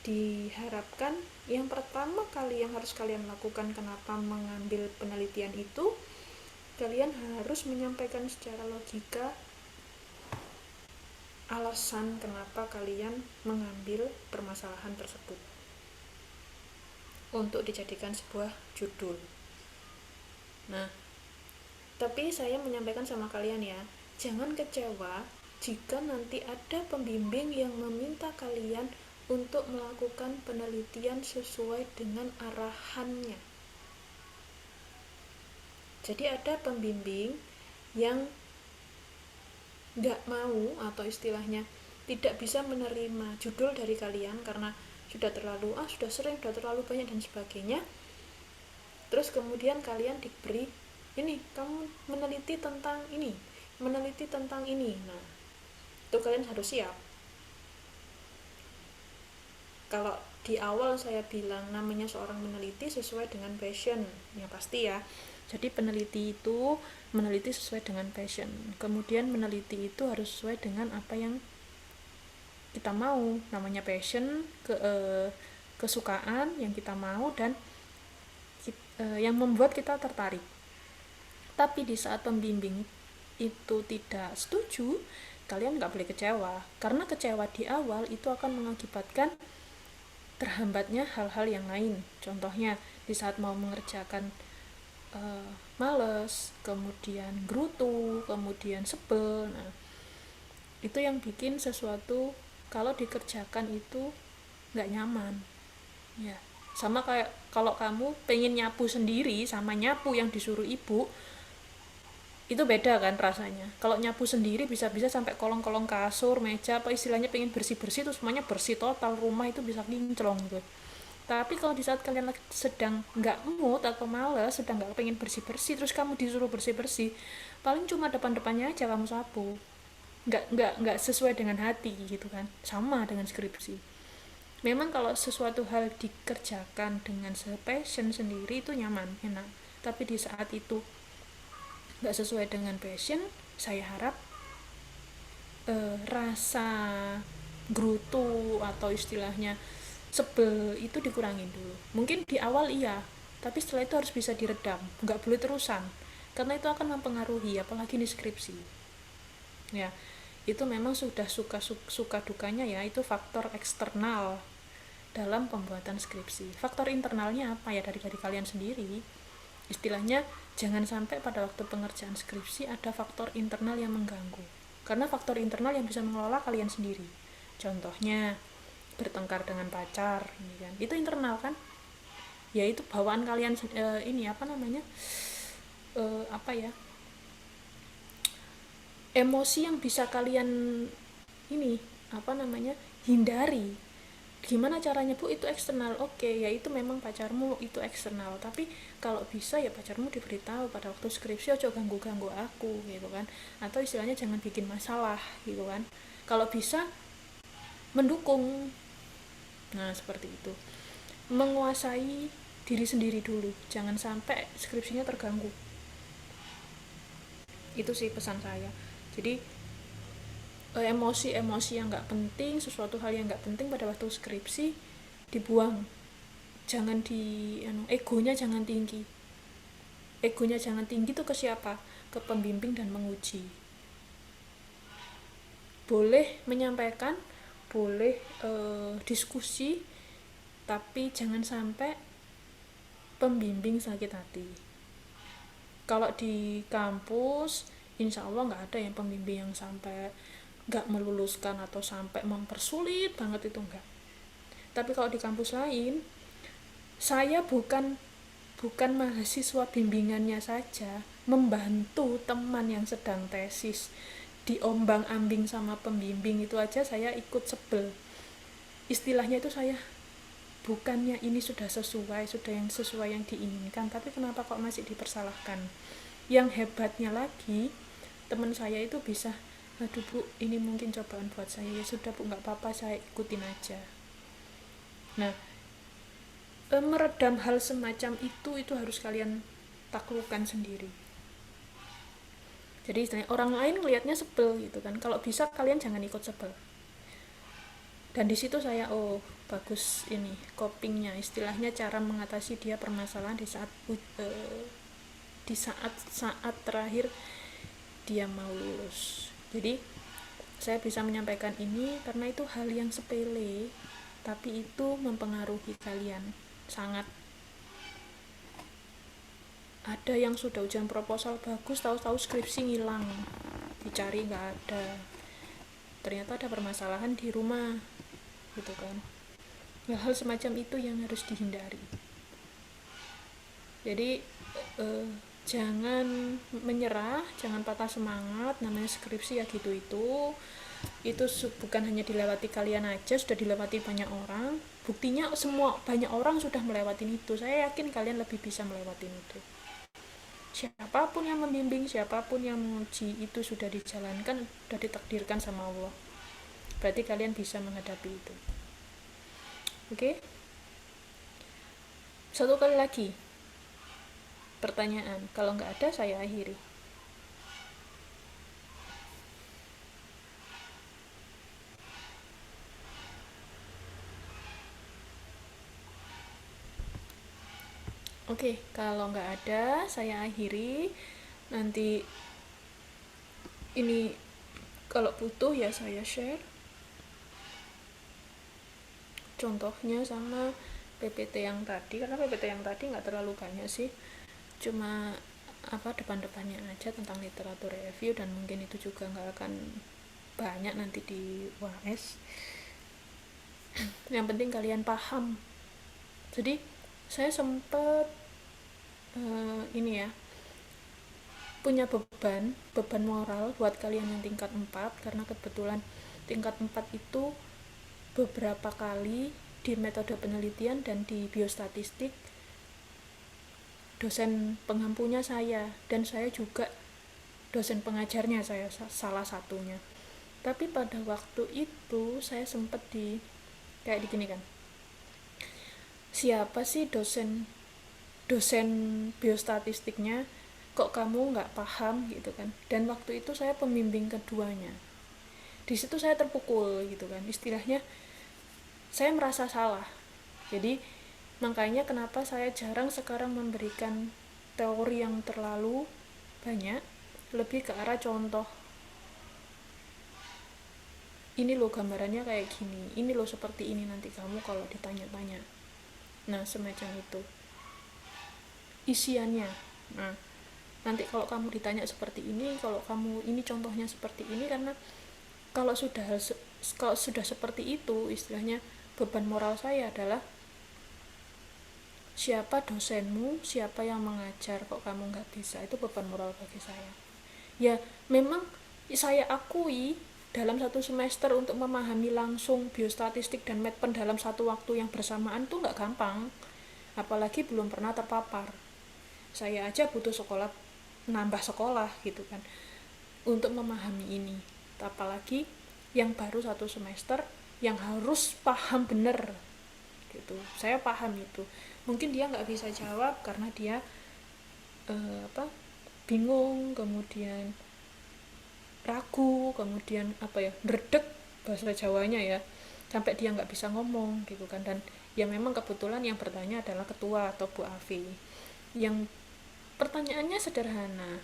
diharapkan yang pertama kali yang harus kalian lakukan kenapa mengambil penelitian itu, kalian harus menyampaikan secara logika alasan kenapa kalian mengambil permasalahan tersebut untuk dijadikan sebuah judul. Nah, tapi saya menyampaikan sama kalian ya, jangan kecewa jika nanti ada pembimbing yang meminta kalian untuk melakukan penelitian sesuai dengan arahannya. Jadi ada pembimbing yang nggak mau atau istilahnya tidak bisa menerima judul dari kalian karena sudah terlalu sudah sering, sudah terlalu banyak dan sebagainya. Terus kemudian kalian diberi ini, kamu meneliti tentang ini, meneliti tentang ini. Nah, itu kalian harus siap. Kalau di awal saya bilang namanya seorang meneliti sesuai dengan passion, ya pasti ya. Jadi peneliti itu meneliti sesuai dengan passion. Kemudian meneliti itu harus sesuai dengan apa yang kita mau, namanya passion, kesukaan yang kita mau dan yang membuat kita tertarik. Tapi di saat pembimbing itu tidak setuju, kalian nggak boleh kecewa, karena kecewa di awal itu akan mengakibatkan terhambatnya hal-hal yang lain. Contohnya di saat mau mengerjakan males, kemudian gerutu, kemudian sebel. Nah, itu yang bikin sesuatu kalau dikerjakan itu nggak nyaman ya. Sama kayak kalau kamu pengen nyapu sendiri sama nyapu yang disuruh ibu, itu beda kan rasanya. Kalau nyapu sendiri bisa-bisa sampai kolong-kolong kasur, meja, apa istilahnya, pengen bersih-bersih itu semuanya bersih total, rumah itu bisa kinclong gitu. Tapi kalau di saat kalian sedang nggak mood atau males, sedang nggak pengen bersih-bersih, terus kamu disuruh bersih-bersih, paling cuma depan-depannya aja kamu sapu, nggak sesuai dengan hati gitu kan. Sama dengan skripsi. Memang kalau sesuatu hal dikerjakan dengan passion sendiri itu nyaman, enak. Tapi di saat itu nggak sesuai dengan passion, saya harap rasa gerutu atau istilahnya sebel itu dikurangin dulu. Mungkin di awal iya, tapi setelah itu harus bisa diredam, nggak boleh terusan, karena itu akan mempengaruhi, apalagi di skripsi. Ya, itu memang sudah suka dukanya ya, itu faktor eksternal dalam pembuatan skripsi. Faktor internalnya apa ya, dari kalian sendiri. Istilahnya jangan sampai pada waktu pengerjaan skripsi ada faktor internal yang mengganggu, karena faktor internal yang bisa mengelola kalian sendiri. Contohnya bertengkar dengan pacar, ini kan, itu internal kan, yaitu bawaan kalian ini apa namanya, apa ya, emosi yang bisa kalian ini apa namanya hindari. Gimana caranya, Bu? Itu eksternal. Oke, ya itu memang pacarmu itu eksternal, tapi kalau bisa ya pacarmu diberitahu pada waktu skripsi, ojo ganggu-ganggu aku gitu kan, atau istilahnya jangan bikin masalah gitu kan. Kalau bisa mendukung. Nah, seperti itu. Menguasai diri sendiri dulu, jangan sampai skripsinya terganggu. Itu sih pesan saya. Jadi emosi-emosi yang nggak penting, sesuatu hal yang nggak penting pada waktu skripsi dibuang. Jangan egonya jangan tinggi. Egonya jangan tinggi tuh ke siapa? Ke pembimbing dan menguji. Boleh menyampaikan, boleh diskusi, tapi jangan sampai pembimbing sakit hati. Kalau di kampus insya Allah nggak ada yang pembimbing yang sampai nggak meluluskan atau sampai mempersulit banget, itu enggak. Tapi kalau di kampus lain, saya bukan mahasiswa bimbingannya saja, membantu teman yang sedang tesis diombang-ambing sama pembimbing, itu aja saya ikut sebel. Istilahnya itu saya, bukannya ini sudah yang sesuai yang diinginkan, tapi kenapa kok masih dipersalahkan. Yang hebatnya lagi, teman saya itu bisa, aduh Bu, ini mungkin cobaan buat saya, ya sudah Bu, nggak apa-apa, saya ikutin aja. Nah, meredam hal semacam itu harus kalian taklukkan sendiri. Jadi istilahnya orang lain ngelihatnya sebel gitu kan, kalau bisa kalian jangan ikut sebel. Dan di situ saya bagus ini copingnya, istilahnya cara mengatasi dia permasalahan di saat terakhir dia mau lulus. Jadi saya bisa menyampaikan ini karena itu hal yang sepele, tapi itu mempengaruhi kalian sangat. Ada yang sudah ujian proposal bagus, tahu-tahu skripsi ngilang, dicari nggak ada, ternyata ada permasalahan di rumah gitu kan. Hal semacam itu yang harus dihindari. Jadi jangan menyerah, jangan patah semangat. Namanya skripsi ya gitu, itu bukan hanya dilewati kalian aja, sudah dilewati banyak orang. Buktinya banyak orang sudah melewati itu. Saya yakin kalian lebih bisa melewati itu. Siapapun yang membimbing, siapapun yang menguji, itu sudah dijalankan, sudah ditakdirkan sama Allah. Berarti kalian bisa menghadapi itu. Oke? Satu kali lagi pertanyaan, kalau nggak ada saya akhiri. Oke, kalau nggak ada saya akhiri. Nanti ini kalau butuh ya saya share contohnya sama PPT yang tadi, karena PPT yang tadi nggak terlalu banyak sih, cuma depan-depannya aja tentang literatur review, dan mungkin itu juga nggak akan banyak nanti di UAS. Yang penting kalian paham. Jadi saya sempat ini ya, punya beban moral buat kalian yang tingkat 4, karena kebetulan tingkat 4 itu beberapa kali di metode penelitian dan di biostatistik dosen pengampunya saya, dan saya juga dosen pengajarnya, saya salah satunya. Tapi pada waktu itu saya sempat kayak gini kan, siapa sih dosen biostatistiknya, kok kamu nggak paham gitu kan. Dan waktu itu saya pembimbing keduanya, di situ saya terpukul gitu kan, istilahnya saya merasa salah. Jadi makanya kenapa saya jarang sekarang memberikan teori yang terlalu banyak, lebih ke arah contoh. Ini loh gambarannya kayak gini, ini loh seperti ini nanti kamu kalau ditanya-tanya. Nah, semacam itu isiannya. Nah, nanti kalau kamu ditanya seperti ini, kalau kamu ini contohnya seperti ini, karena kalau sudah seperti itu, istilahnya beban moral saya adalah siapa dosenmu, siapa yang mengajar, kok kamu nggak bisa, itu beban moral bagi saya. Ya memang saya akui dalam satu semester untuk memahami langsung biostatistik dan medpen dalam satu waktu yang bersamaan tuh nggak gampang, apalagi belum pernah terpapar. Saya aja butuh nambah sekolah gitu kan untuk memahami ini, apalagi yang baru satu semester yang harus paham bener gitu. Saya paham itu, mungkin dia nggak bisa jawab karena dia bingung, kemudian ragu, kemudian dredeg bahasa Jawanya ya, sampai dia nggak bisa ngomong gitu kan. Dan ya memang kebetulan yang bertanya adalah ketua atau Bu Afi, yang pertanyaannya sederhana,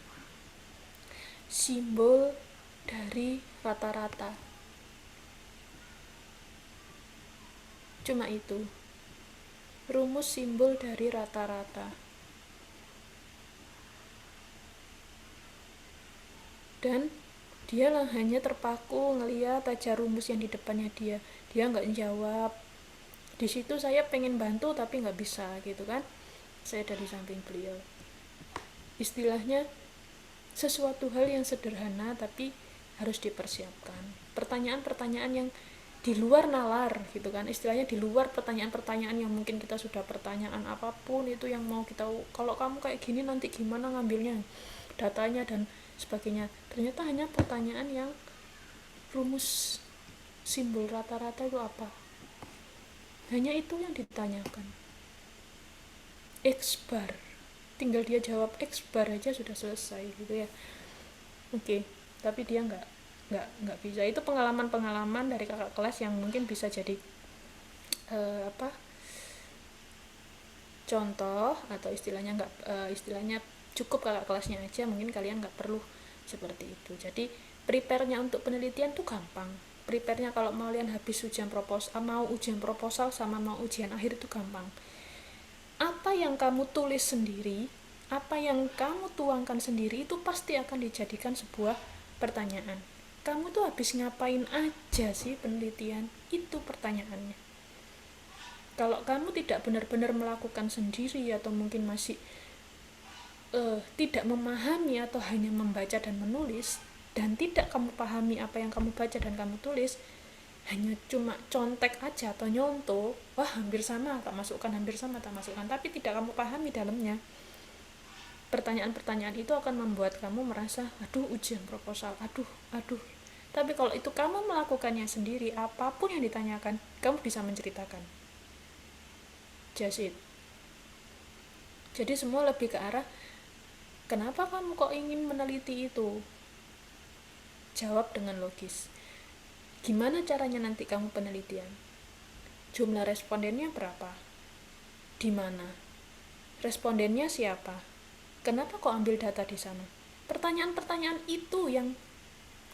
simbol dari rata-rata, cuma itu, rumus simbol dari rata-rata. Dan dia hanya terpaku ngeliat aja rumus yang di depannya dia nggak jawab. Di situ saya pengen bantu tapi nggak bisa gitu kan, saya dari samping beliau. Istilahnya sesuatu hal yang sederhana tapi harus dipersiapkan, pertanyaan-pertanyaan yang di luar nalar gitu kan, istilahnya di luar pertanyaan-pertanyaan yang mungkin kita sudah pertanyaan apapun itu yang mau kita, kalau kamu kayak gini nanti gimana ngambilnya datanya dan sebagainya. Ternyata hanya pertanyaan yang rumus simbol rata-rata itu apa, hanya itu yang ditanyakan. X bar, tinggal dia jawab X bar aja sudah selesai gitu ya. Oke. Tapi dia nggak bisa. Itu pengalaman dari kakak kelas yang mungkin bisa jadi contoh, atau istilahnya istilahnya cukup kakak kelasnya aja, mungkin kalian nggak perlu seperti itu. Jadi prepare-nya untuk penelitian tuh gampang. Prepare-nya kalau kalian habis mau ujian proposal sama mau ujian akhir itu gampang. Apa yang kamu tulis sendiri, apa yang kamu tuangkan sendiri itu pasti akan dijadikan sebuah pertanyaan. Kamu tuh habis ngapain aja sih penelitian? Itu pertanyaannya. Kalau kamu tidak benar-benar melakukan sendiri, atau mungkin masih tidak memahami atau hanya membaca dan menulis, dan tidak kamu pahami apa yang kamu baca dan kamu tulis, hanya cuma contek aja atau nyontoh, wah hampir sama tak masukkan, hampir sama tak masukkan, tapi tidak kamu pahami dalamnya, pertanyaan-pertanyaan itu akan membuat kamu merasa aduh ujian proposal, aduh. Tapi kalau itu kamu melakukannya sendiri, apapun yang ditanyakan kamu bisa menceritakan. Just it. Jadi semua lebih ke arah, kenapa kamu kok ingin meneliti itu? Jawab dengan logis. Gimana caranya nanti kamu penelitian? Jumlah respondennya berapa? Di mana? Respondennya siapa? Kenapa kok ambil data di sana? Pertanyaan-pertanyaan itu yang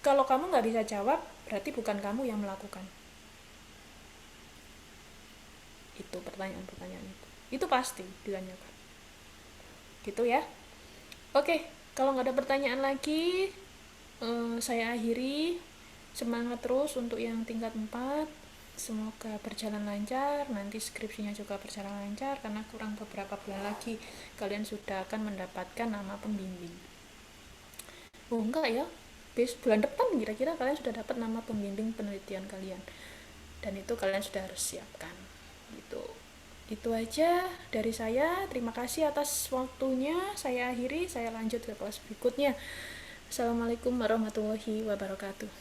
kalau kamu nggak bisa jawab, berarti bukan kamu yang melakukan. Itu pertanyaan-pertanyaan itu. Itu pasti ditanyakan. Gitu ya. Oke, kalau nggak ada pertanyaan lagi, saya akhiri. Semangat terus untuk yang tingkat 4, semoga berjalan lancar, nanti skripsinya juga berjalan lancar, karena kurang beberapa bulan lagi kalian sudah akan mendapatkan nama pembimbing. Enggak ya, bulan depan kira-kira kalian sudah dapat nama pembimbing penelitian kalian, dan itu kalian sudah harus siapkan. gitu. Itu aja dari saya. Terima kasih atas waktunya. Saya akhiri, saya lanjut ke kelas berikutnya. Assalamualaikum warahmatullahi wabarakatuh.